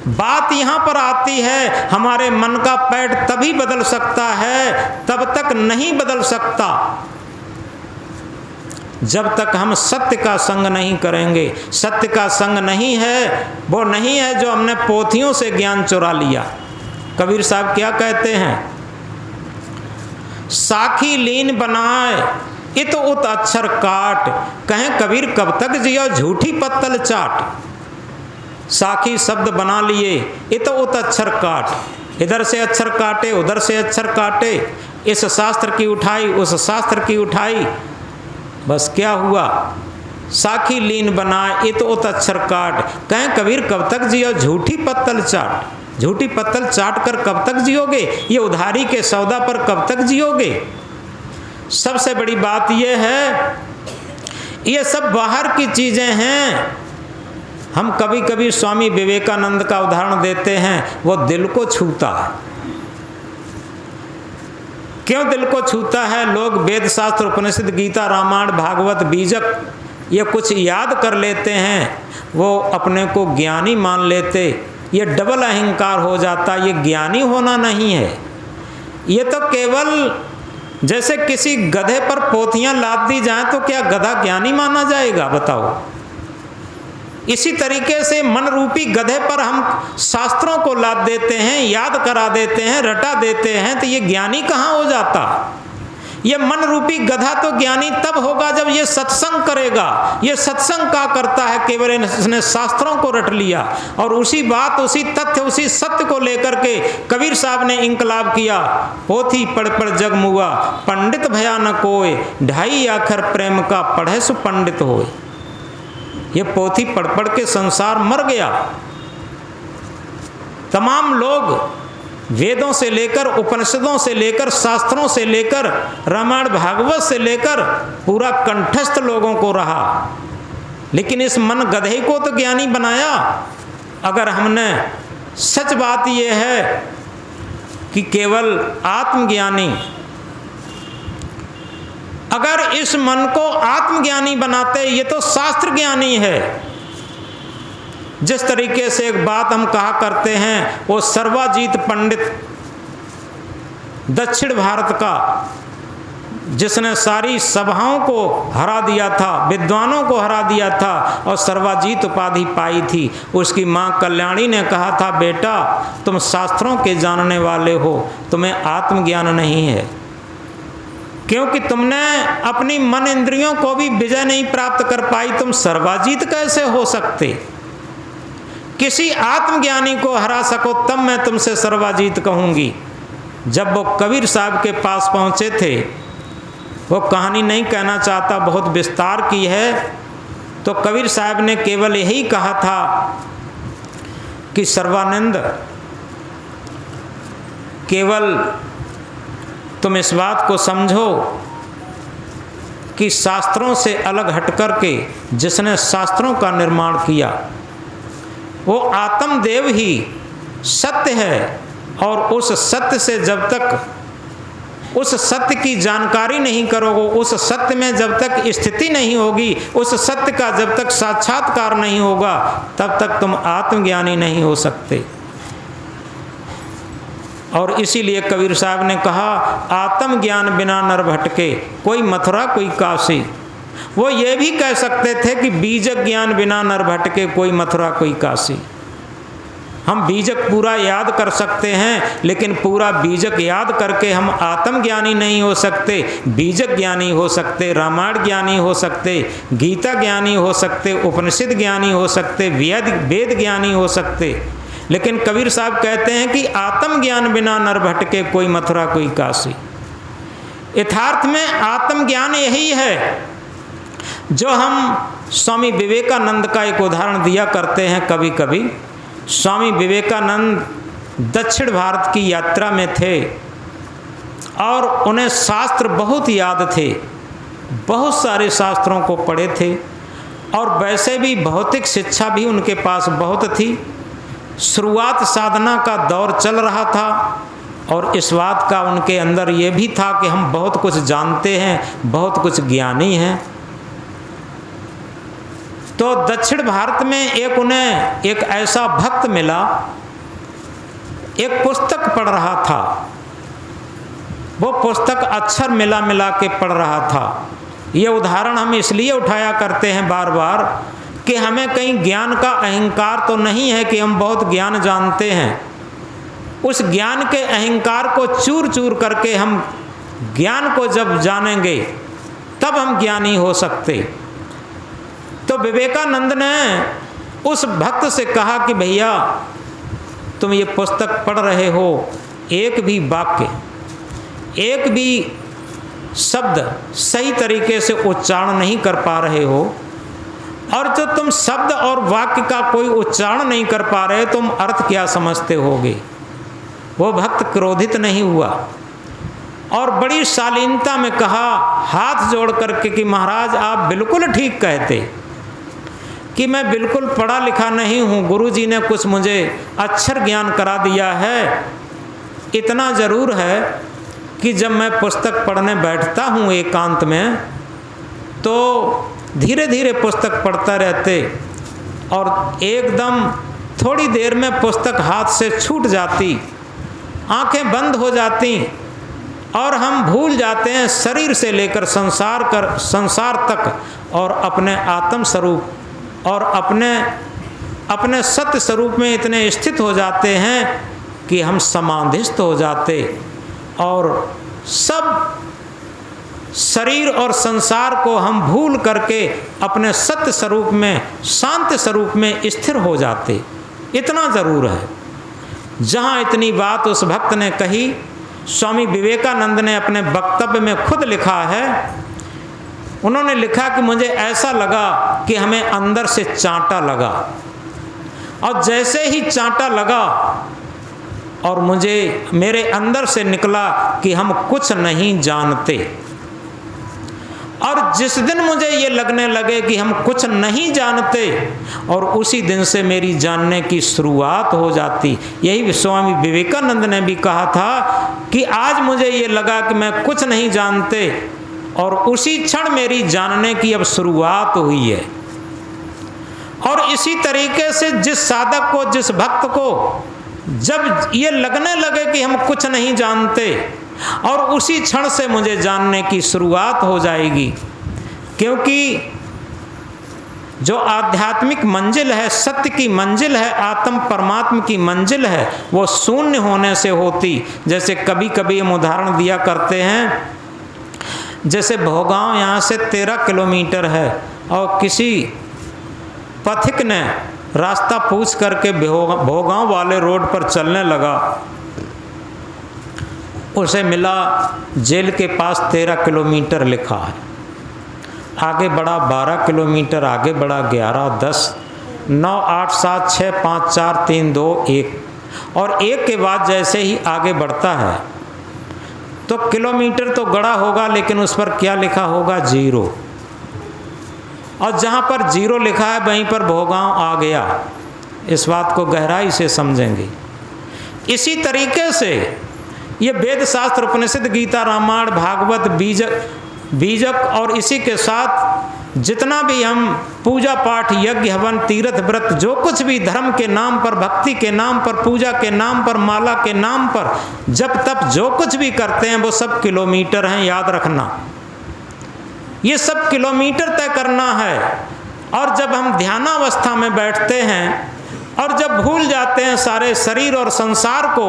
बात यहाँ पर आती है, हमारे मन का पैठ तभी बदल सकता है, तब तक नहीं बदल सकता जब तक हम सत्य का संग नहीं करेंगे। सत्य का संग नहीं है, वो नहीं है जो हमने पोथियों से ज्ञान चुरा लिया। कबीर साहब क्या कहते हैं, साखी लीन बनाए इत उत अक्षर काट, कहें कबीर कब तक जियो झूठी पत्तल चाट। साखी शब्द बना लिए, इत उत अक्षर काट, इधर से अक्षर काटे उधर से अक्षर काटे, इस शास्त्र की उठाई उस शास्त्र की उठाई, बस क्या हुआ, साखी लीन बनाए इत उत अक्षर काट, कहें कबीर कब तक जियो झूठी पत्तल चाट। झूठी पत्तल चाट कर कब तक जियोगे, ये उधारी के सौदा पर कब तक जियोगे। सबसे बड़ी बात यह है, ये सब बाहर की चीजें हैं। हम कभी कभी स्वामी विवेकानंद का उदाहरण देते हैं, वो दिल को छूता है। क्यों दिल को छूता है? लोग वेद शास्त्र उपनिषद गीता रामायण भागवत बीजक ये कुछ याद कर लेते हैं, वो अपने को ज्ञानी मान लेते, ये डबल अहंकार हो जाता। ये ज्ञानी होना नहीं है, ये तो केवल जैसे किसी गधे पर पोथियां लाद दी जाएं तो क्या गधा ज्ञानी माना जाएगा, बताओ। इसी तरीके से मन रूपी गधे पर हम शास्त्रों को लाद देते हैं, याद करा देते हैं, रटा देते हैं, तो ये ज्ञानी कहाँ हो जाता। ये मन रूपी गधा तो ज्ञानी तब होगा जब ये सत्संग करेगा। ये सत्संग का करता है, केवल इसने शास्त्रों को रट लिया और उसी बात उसी तथ्य उसी सत्य को लेकर के कबीर साहब ने इंकलाब किया। पोथी पढ़ पढ़ जग मुआ, पंडित भया न कोय, ढाई आखर प्रेम का पढ़े सु पंडित होए। ये पोथी पढ़ पढ़ के संसार मर गया। तमाम लोग वेदों से लेकर उपनिषदों से लेकर शास्त्रों से लेकर रामायण भागवत से लेकर पूरा कंठस्थ लोगों को रहा, लेकिन इस मन गधे को तो ज्ञानी बनाया। अगर हमने सच बात यह है कि केवल आत्मज्ञानी, अगर इस मन को आत्मज्ञानी बनाते, ये तो शास्त्र ज्ञानी है। जिस तरीके से एक बात हम कहा करते हैं, वो सर्वाजीत पंडित दक्षिण भारत का, जिसने सारी सभाओं को हरा दिया था, विद्वानों को हरा दिया था और सर्वाजीत उपाधि पाई थी, उसकी मां कल्याणी ने कहा था, बेटा तुम शास्त्रों के जानने वाले हो, तुम्हें आत्मज्ञान नहीं है, क्योंकि तुमने अपनी मन इंद्रियों को भी विजय नहीं प्राप्त कर पाई, तुम सर्वाजीत कैसे हो सकते। किसी आत्मज्ञानी को हरा सको तब मैं तुमसे सर्वाजीत कहूंगी। जब वो कबीर साहब के पास पहुंचे थे, वो कहानी नहीं कहना चाहता, बहुत विस्तार की है, तो कबीर साहब ने केवल यही कहा था कि सर्वानंद, केवल तुम इस बात को समझो कि शास्त्रों से अलग हटकर के जिसने शास्त्रों का निर्माण किया वो आत्मदेव ही सत्य है, और उस सत्य से जब तक उस सत्य की जानकारी नहीं करोगे, उस सत्य में जब तक स्थिति नहीं होगी, उस सत्य का जब तक साक्षात्कार नहीं होगा, तब तक तुम आत्मज्ञानी नहीं हो सकते। और इसीलिए कबीर साहब ने कहा, आत्मज्ञान बिना नर भटके, कोई मथुरा कोई काशी। वो ये भी कह सकते थे कि बीजक ज्ञान बिना नर भटके, कोई मथुरा कोई काशी। हम बीजक पूरा याद कर सकते हैं, लेकिन पूरा बीजक याद करके हम आत्मज्ञानी नहीं हो सकते। बीजक ज्ञानी हो सकते, रामायण ज्ञानी हो सकते, गीता ज्ञानी हो सकते, उपनिषद ज्ञानी हो सकते, वेद ज्ञानी हो सकते, लेकिन कबीर साहब कहते हैं कि आत्मज्ञान बिना नर भटके, कोई मथुरा कोई काशी। यथार्थ में आत्मज्ञान यही है जो हम स्वामी विवेकानंद का एक उदाहरण दिया करते हैं कभी कभी। स्वामी विवेकानंद दक्षिण भारत की यात्रा में थे और उन्हें शास्त्र बहुत याद थे, बहुत सारे शास्त्रों को पढ़े थे, और वैसे भी भौतिक शिक्षा भी उनके पास बहुत थी। शुरुआत साधना का दौर चल रहा था और इस बात का उनके अंदर ये भी था कि हम बहुत कुछ जानते हैं, बहुत कुछ ज्ञानी हैं। तो दक्षिण भारत में उन्हें एक ऐसा भक्त मिला, एक पुस्तक पढ़ रहा था। वो पुस्तक अक्षर मिला मिला के पढ़ रहा था, ये उदाहरण हम इसलिए उठाया करते हैं बार बार कि हमें कहीं ज्ञान का अहंकार तो नहीं है कि हम बहुत ज्ञान जानते हैं। उस ज्ञान के अहंकार को चूर चूर करके हम ज्ञान को जब जानेंगे तब हम ज्ञानी हो सकते। तो विवेकानंद ने उस भक्त से कहा कि भैया तुम ये पुस्तक पढ़ रहे हो, एक भी वाक्य, एक भी शब्द सही तरीके से उच्चारण नहीं कर पा रहे हो, और जो तुम शब्द और वाक्य का कोई उच्चारण नहीं कर पा रहे, तुम अर्थ क्या समझते होगे। वो भक्त क्रोधित नहीं हुआ और बड़ी शालीनता में कहा, हाथ जोड़ करके कि महाराज आप बिल्कुल ठीक कहते कि मैं बिल्कुल पढ़ा लिखा नहीं हूँ, गुरुजी ने कुछ मुझे अक्षर ज्ञान करा दिया है। इतना ज़रूर है कि जब मैं पुस्तक पढ़ने बैठता हूँ एकांत में, तो धीरे धीरे पुस्तक पढ़ता रहते और एकदम थोड़ी देर में पुस्तक हाथ से छूट जाती, आंखें बंद हो जाती और हम भूल जाते हैं शरीर से लेकर संसार तक और अपने आत्म स्वरूप और अपने सत्य स्वरूप में इतने स्थित हो जाते हैं कि हम समाधिस्थ हो जाते और सब शरीर और संसार को हम भूल करके अपने सत्य स्वरूप में, शांत स्वरूप में स्थिर हो जाते। इतना ज़रूर है। जहाँ इतनी बात उस भक्त ने कही, स्वामी विवेकानंद ने अपने वक्तव्य में खुद लिखा है। उन्होंने लिखा कि मुझे ऐसा लगा कि हमें अंदर से चांटा लगा, और जैसे ही चांटा लगा और मेरे अंदर से निकला कि हम कुछ नहीं जानते। और जिस दिन मुझे ये लगने लगे कि हम कुछ नहीं जानते, और उसी दिन से मेरी जानने की शुरुआत हो जाती। यही स्वामी विवेकानंद ने भी कहा था कि आज मुझे ये लगा कि मैं कुछ नहीं जानते, और उसी क्षण मेरी जानने की अब शुरुआत हुई है। और इसी तरीके से जिस साधक को, जिस भक्त को जब ये लगने लगे कि हम कुछ नहीं जानते, और उसी क्षण से मुझे जानने की शुरुआत हो जाएगी। क्योंकि जो आध्यात्मिक मंजिल है, सत्य की मंजिल है, आत्म परमात्मा की मंजिल है, वो शून्य होने से होती। जैसे कभी कभी हम उदाहरण दिया करते हैं, जैसे भोगांव यहाँ से 13 किलोमीटर है और किसी पथिक ने रास्ता पूछ करके भोगांव वाले रोड पर चलने लगा। उसे मिला जेल के पास 13 किलोमीटर लिखा है, आगे बढ़ा 12 किलोमीटर, आगे बढ़ा 11, 10, 9, 8, 7, 6, 5, 4, 3, 2, 1, और 1 के बाद जैसे ही आगे बढ़ता है तो किलोमीटर तो गड़ा होगा, लेकिन उस पर क्या लिखा होगा, 0। और जहाँ पर 0 लिखा है वहीं पर भोगांव आ गया। इस बात को गहराई से समझेंगे। इसी तरीके से ये वेद शास्त्र, उपनिषद, गीता, रामायण, भागवत, बीजक और इसी के साथ जितना भी हम पूजा पाठ, यज्ञ, हवन, तीर्थ, व्रत, जो कुछ भी धर्म के नाम पर, भक्ति के नाम पर, पूजा के नाम पर, माला के नाम पर, जप तप जो कुछ भी करते हैं वो सब किलोमीटर हैं, याद रखना। ये सब किलोमीटर तय करना है। और जब हम ध्यानावस्था में बैठते हैं और जब भूल जाते हैं सारे शरीर और संसार को,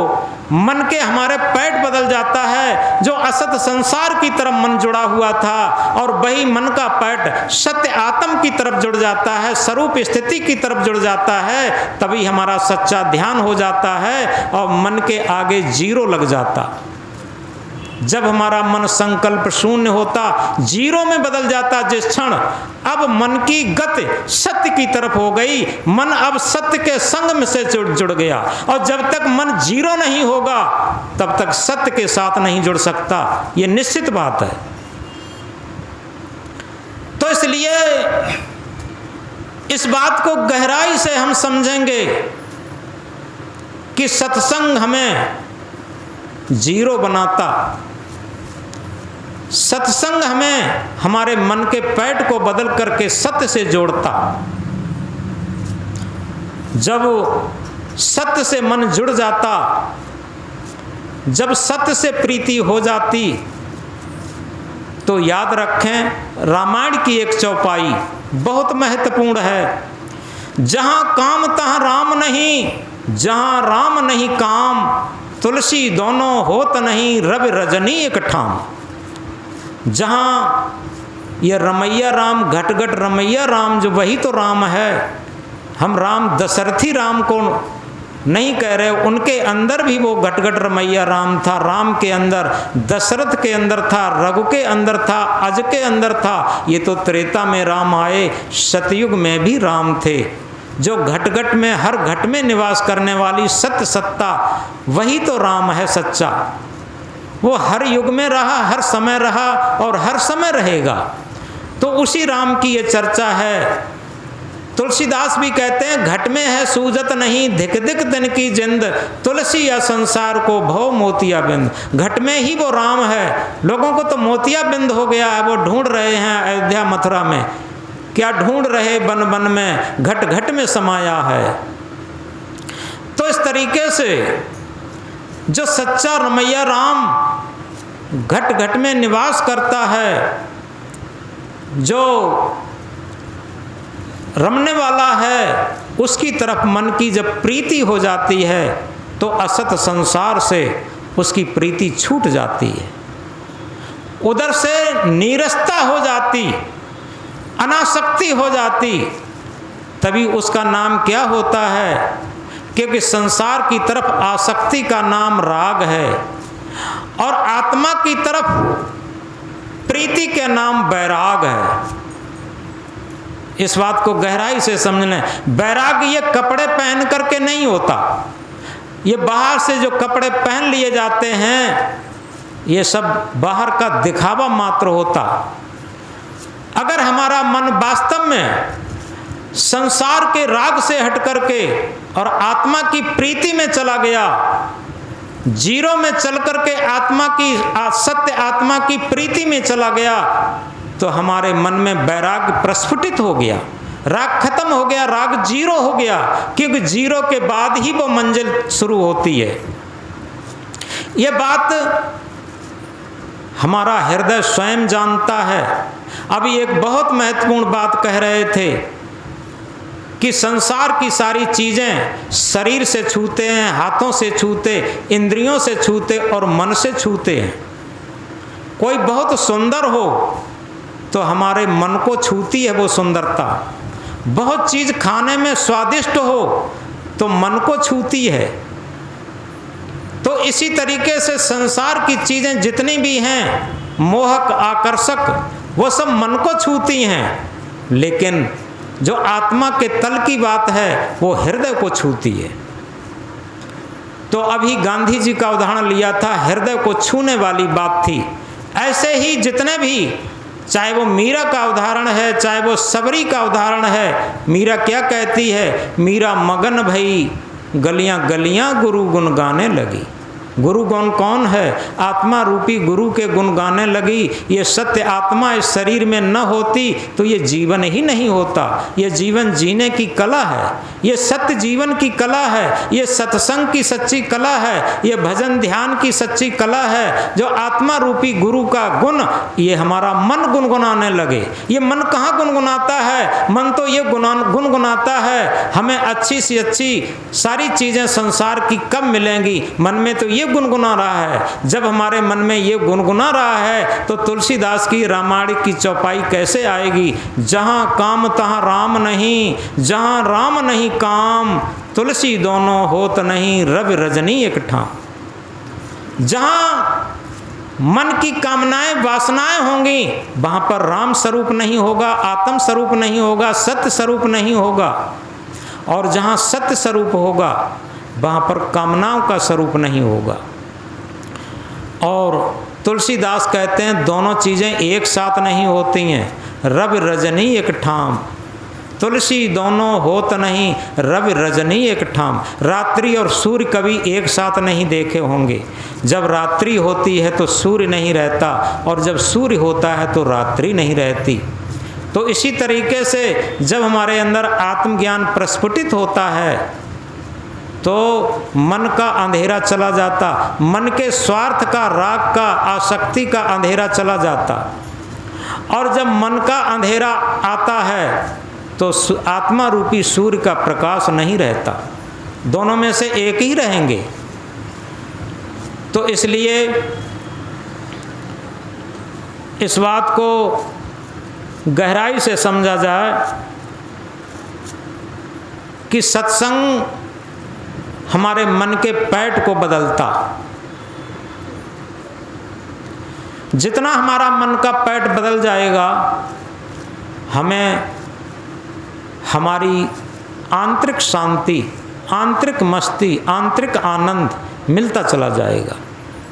मन के हमारे पैठ बदल जाता है। जो असत संसार की तरफ मन जुड़ा हुआ था और वही मन का पैठ सत्य आत्म की तरफ जुड़ जाता है, स्वरूप स्थिति की तरफ जुड़ जाता है, तभी हमारा सच्चा ध्यान हो जाता है और मन के आगे 0 लग जाता। जब हमारा मन संकल्प शून्य होता, 0 में बदल जाता जिस क्षण, अब मन की गति सत्य की तरफ हो गई। मन अब सत्य के संग में से जुड़ गया। और जब तक मन 0 नहीं होगा तब तक सत्य के साथ नहीं जुड़ सकता, ये निश्चित बात है। तो इसलिए इस बात को गहराई से हम समझेंगे कि सत्संग हमें 0 बनाता। सत्संग हमें हमारे मन के पैठ को बदल करके सत्य से जोड़ता। जब सत्य से मन जुड़ जाता, जब सत्य से प्रीति हो जाती, तो याद रखें रामायण की एक चौपाई बहुत महत्वपूर्ण है। जहाँ काम तहाँ राम नहीं, जहाँ राम नहीं काम, तुलसी दोनों होत नहीं, रवि रजनी एक ठाम। जहाँ ये रमैया राम, घट घट रमैया राम, जो वही तो राम है। हम राम दशरथी राम को नहीं कह रहे, उनके अंदर भी वो घट घट रमैया राम था। राम के अंदर, दशरथ के अंदर था, रघु के अंदर था, अज के अंदर था। ये तो त्रेता में राम आए, सतयुग में भी राम थे। जो घट घट में, हर घट में निवास करने वाली सत्य सत्ता, वही तो राम है सच्चा। वो हर युग में रहा, हर समय रहा और हर समय रहेगा। तो उसी राम की ये चर्चा है। तुलसीदास भी कहते हैं, घट में है सूजत नहीं, धिक धिक दिन की जिंद, तुलसी या संसार को भव मोतिया बिंद। घट में ही वो राम है। लोगों को तो मोतिया बिंद हो गया है, वो ढूंढ रहे हैं अयोध्या मथुरा में, क्या ढूंढ रहे बन बन में, घट घट में समाया है। तो इस तरीके से जो सच्चा रमैया राम घट घट में निवास करता है, जो रमने वाला है, उसकी तरफ मन की जब प्रीति हो जाती है तो असत संसार से उसकी प्रीति छूट जाती है, उधर से नीरसता हो जाती, अनासक्ति हो जाती। तभी उसका नाम क्या होता है? क्योंकि संसार की तरफ आसक्ति का नाम राग है और आत्मा की तरफ प्रीति के नाम वैराग है। इस बात को गहराई से समझना है। वैराग ये कपड़े पहन करके नहीं होता, ये बाहर से जो कपड़े पहन लिए जाते हैं, ये सब बाहर का दिखावा मात्र होता। अगर हमारा मन वास्तव में संसार के राग से हट करके और आत्मा की प्रीति में चला गया, जीरो में चल करके आत्मा की, सत्य आत्मा की प्रीति में चला गया, तो हमारे मन में वैराग प्रस्फुटित हो गया, राग खत्म हो गया, राग जीरो हो गया। क्योंकि जीरो के बाद ही वो मंजिल शुरू होती है। ये बात हमारा हृदय स्वयं जानता है। अभी एक बहुत महत्वपूर्ण बात कह रहे थे कि संसार की सारी चीज़ें शरीर से छूते हैं, हाथों से छूते, इंद्रियों से छूते और मन से छूते हैं। कोई बहुत सुंदर हो तो हमारे मन को छूती है वो सुंदरता। बहुत चीज़ खाने में स्वादिष्ट हो तो मन को छूती है। तो इसी तरीके से संसार की चीज़ें जितनी भी हैं, मोहक, आकर्षक, वो सब मन को छूती हैं। लेकिन जो आत्मा के तल की बात है वो हृदय को छूती है। तो अभी गांधी जी का उदाहरण लिया था, हृदय को छूने वाली बात थी। ऐसे ही जितने भी, चाहे वो मीरा का उदाहरण है, चाहे वो सबरी का उदाहरण है। मीरा क्या कहती है? मीरा मगन भई गलियां गलियां गुरु गुण गाने लगी। गुरु गुण कौन है? आत्मा रूपी गुरु के गुण गाने लगी। ये सत्य आत्मा इस शरीर में न होती तो ये जीवन ही नहीं होता। ये जीवन जीने की कला है, ये सत्य जीवन की कला है, ये सत्संग की सच्ची कला है, ये भजन ध्यान की सच्ची कला है। जो आत्मा रूपी गुरु का गुण, ये हमारा मन गुनगुनाने लगे। ये मन कहाँ गुनगुनाता है? मन तो ये गुनगुनाता है हमें अच्छी सी अच्छी सारी चीज़ें संसार की कब मिलेंगी। मन में तो ये गुनगुना रहा है। जब हमारे मन में ये गुनगुना रहा है तो तुलसीदास की रामायण की चौपाई कैसे आएगी? जहाँ काम तहाँ राम नहीं, जहाँ राम नहीं काम, तुलसी दोनों होत नहीं, रवि रजनी एक ठाम। जहाँ मन की कामनाएं वासनाएं होंगी, वहाँ पर राम स्वरूप नहीं होगा, आत्म स्वरूप नहीं होगा, सत्य स्वरूप नहीं होगा। और जहाँ सत्य स्वरूप होगा वहाँ पर कामनाओं का स्वरूप नहीं होगा। और तुलसीदास कहते हैं दोनों चीज़ें एक साथ नहीं होती हैं। रवि रजनी एक ठाम, तुलसी दोनों होत नहीं, रवि रजनी एक ठाम। रात्रि और सूर्य कभी एक साथ नहीं देखे होंगे। जब रात्रि होती है तो सूर्य नहीं रहता, और जब सूर्य होता है तो रात्रि नहीं रहती। तो इसी तरीके से जब हमारे अंदर आत्मज्ञान प्रस्फुटित होता है तो मन का अंधेरा चला जाता, मन के स्वार्थ का, राग का, आसक्ति का अंधेरा चला जाता। और जब मन का अंधेरा आता है तो आत्मा रूपी सूर्य का प्रकाश नहीं रहता, दोनों में से एक ही रहेंगे। तो इसलिए इस बात को गहराई से समझा जाए कि सत्संग हमारे मन के पैठ को बदलता। जितना हमारा मन का पैठ बदल जाएगा, हमें हमारी आंतरिक शांति, आंतरिक मस्ती, आंतरिक आनंद मिलता चला जाएगा।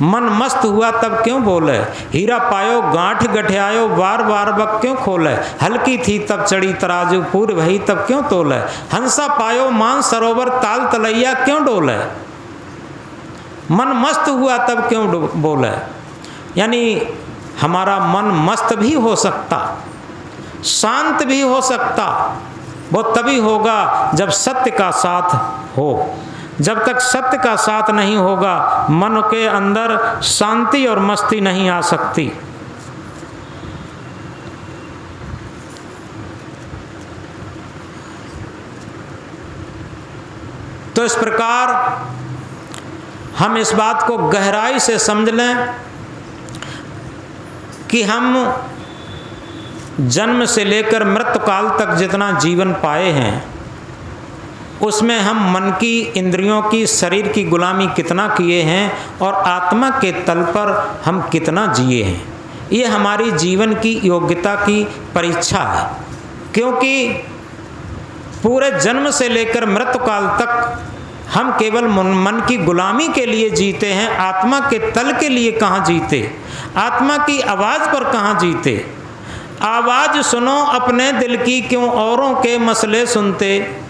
मन मस्त हुआ तब क्यों बोले, हीरा पायो गांठ गठियायो, बार बार बक क्यों खोले, हल्की थी तब चढ़ी तराजू, पूर भई तब क्यों तोले, हंसा पायो मान सरोवर, ताल तलैया क्यों डोले। मन मस्त हुआ तब क्यों बोले, यानी हमारा मन मस्त भी हो सकता, शांत भी हो सकता, वो तभी होगा जब सत्य का साथ हो। जब तक सत्य का साथ नहीं होगा, मन के अंदर शांति और मस्ती नहीं आ सकती। तो इस प्रकार हम इस बात को गहराई से समझ लें कि हम जन्म से लेकर मृत्यु काल तक जितना जीवन पाए हैं, उसमें हम मन की, इंद्रियों की, शरीर की गुलामी कितना किए हैं और आत्मा के तल पर हम कितना जिए हैं। ये हमारी जीवन की योग्यता की परीक्षा है, क्योंकि पूरे जन्म से लेकर मृत्यु काल तक हम केवल मन की गुलामी के लिए जीते हैं, आत्मा के तल के लिए कहाँ जीते, आत्मा की आवाज़ पर कहाँ जीते। आवाज़ सुनो अपने दिल की, क्यों औरों के मसले सुनते।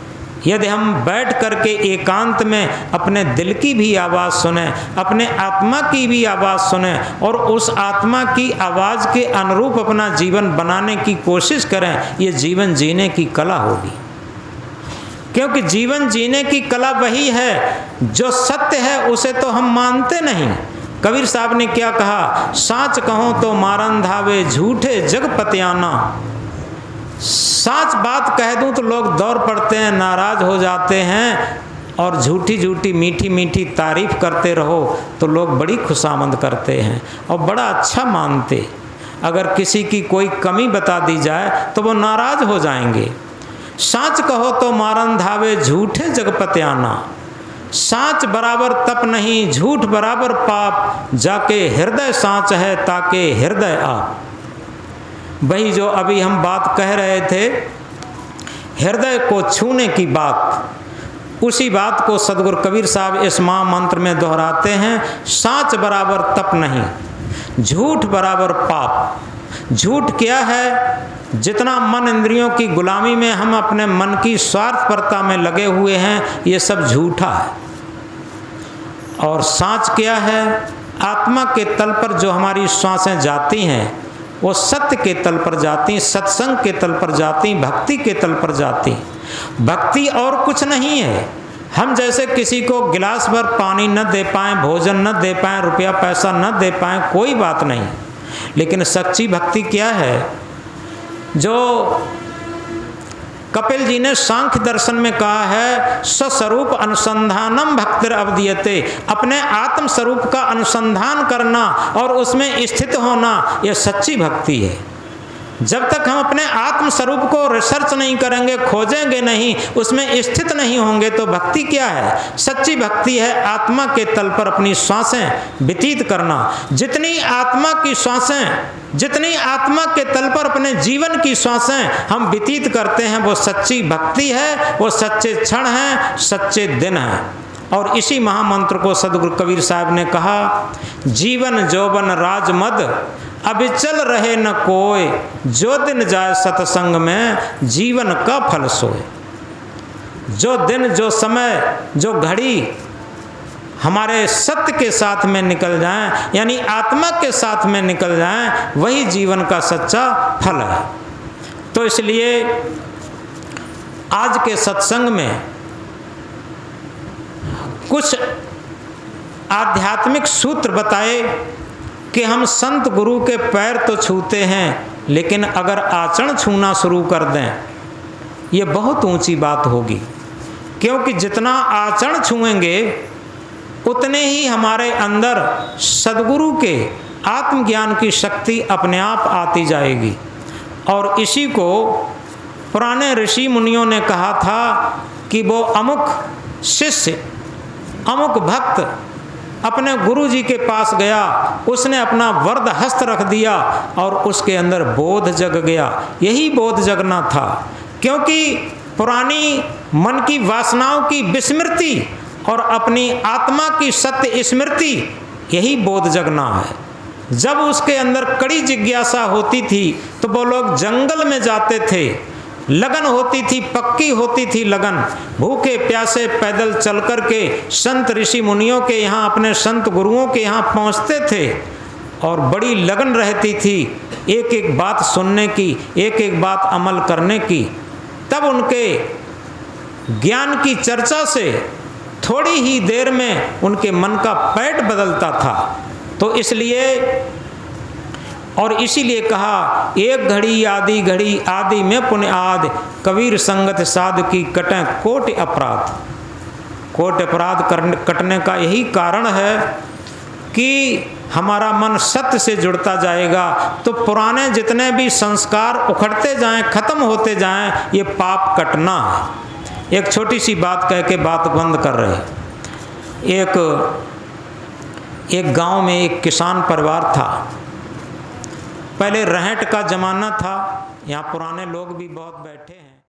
यदि हम बैठ करके एकांत में अपने दिल की भी आवाज़ सुने, अपने आत्मा की भी आवाज़ सुने और उस आत्मा की आवाज़ के अनुरूप अपना जीवन बनाने की कोशिश करें, ये जीवन जीने की कला होगी। क्योंकि जीवन जीने की कला वही है जो सत्य है, उसे तो हम मानते नहीं। कबीर साहब ने क्या कहा, साच कहो तो मारन धावे, झूठे जग पतियाना। सच बात कह दूं तो लोग दौड़ पड़ते हैं, नाराज हो जाते हैं, और झूठी झूठी मीठी मीठी तारीफ करते रहो तो लोग बड़ी खुशामद करते हैं और बड़ा अच्छा मानते। अगर किसी की कोई कमी बता दी जाए तो वो नाराज हो जाएंगे। साच कहो तो मारन धावे, झूठे जगपत्याना। साच बराबर तप नहीं, झूठ बराबर पाप, जाके हृदय साच है ताके हृदय आप। वही जो अभी हम बात कह रहे थे, हृदय को छूने की बात, उसी बात को सदगुरु कबीर साहब इस महामंत्र में दोहराते हैं। साच बराबर तप नहीं, झूठ बराबर पाप। झूठ क्या है? जितना मन इंद्रियों की गुलामी में हम अपने मन की स्वार्थपरता में लगे हुए हैं, ये सब झूठा है। और साच क्या है? आत्मा के तल पर जो हमारी श्वासें जाती हैं वो सत्य के तल पर जाती, सत्संग के तल पर जाती, भक्ति के तल पर जाती। भक्ति और कुछ नहीं है। हम जैसे किसी को गिलास भर पानी न दे पाएं, भोजन न दे पाएं, रुपया पैसा न दे पाएं, कोई बात नहीं, लेकिन सच्ची भक्ति क्या है? जो कपिल जी ने सांख्य दर्शन में कहा है, स्वस्वरूप अनुसंधानम भक्तिर अवदीयते। अपने आत्म स्वरूप का अनुसंधान करना और उसमें स्थित होना, यह सच्ची भक्ति है। जब तक हम अपने आत्म स्वरूप को रिसर्च नहीं करेंगे, खोजेंगे नहीं, उसमें स्थित नहीं होंगे, तो भक्ति क्या है? सच्ची भक्ति है आत्मा के तल पर अपनी श्वासें व्यतीत करना। जितनी आत्मा की श्वासें, जितनी आत्मा के तल पर अपने जीवन की श्वासें हम व्यतीत करते हैं, वो सच्ची भक्ति है, वो सच्चे क्षण हैं, सच्चे दिन हैं। और इसी महामंत्र को सदगुरु कबीर साहब ने कहा, जीवन जौबन राजमद अभिचल रहे न कोय, जो दिन जाए सत्संग में जीवन का फल सोए। जो दिन, जो समय, जो घड़ी हमारे सत्य के साथ में निकल जाएं, यानी आत्मा के साथ में निकल जाएं, वही जीवन का सच्चा फल है। तो इसलिए आज के सत्संग में कुछ आध्यात्मिक सूत्र बताए कि हम संत गुरु के पैर तो छूते हैं, लेकिन अगर आचरण छूना शुरू कर दें, ये बहुत ऊंची बात होगी, क्योंकि जितना आचरण छुएंगे उतने ही हमारे अंदर सद्गुरु के आत्मज्ञान की शक्ति अपने आप आती जाएगी। और इसी को पुराने ऋषि मुनियों ने कहा था कि वो अमुक शिष्य, अमुक भक्त अपने गुरु जी के पास गया, उसने अपना वरद हस्त रख दिया और उसके अंदर बोध जग गया। यही बोध जगना था, क्योंकि पुरानी मन की वासनाओं की विस्मृति और अपनी आत्मा की सत्य स्मृति, यही बोध जगना है। जब उसके अंदर कड़ी जिज्ञासा होती थी तो वो लोग जंगल में जाते थे, लगन होती थी, पक्की होती थी लगन, भूखे प्यासे पैदल चल कर के संत ऋषि मुनियों के यहाँ, अपने संत गुरुओं के यहाँ पहुँचते थे और बड़ी लगन रहती थी एक एक बात सुनने की, एक एक बात अमल करने की। तब उनके ज्ञान की चर्चा से थोड़ी ही देर में उनके मन का पैठ बदलता था। तो इसलिए और इसीलिए कहा, एक घड़ी आदि में पुण्य आदि, कबीर संगत साध की कटें कोटि अपराध। कोटि अपराध कटने का यही कारण है कि हमारा मन सत्य से जुड़ता जाएगा। तो पुराने जितने भी संस्कार उखड़ते जाएं, खत्म होते जाएं, ये पाप कटना है। एक छोटी सी बात कह के बात बंद कर रहे। एक गांव में एक किसान परिवार था। पहले रहट का ज़माना था, यहाँ पुराने लोग भी बहुत बैठे हैं।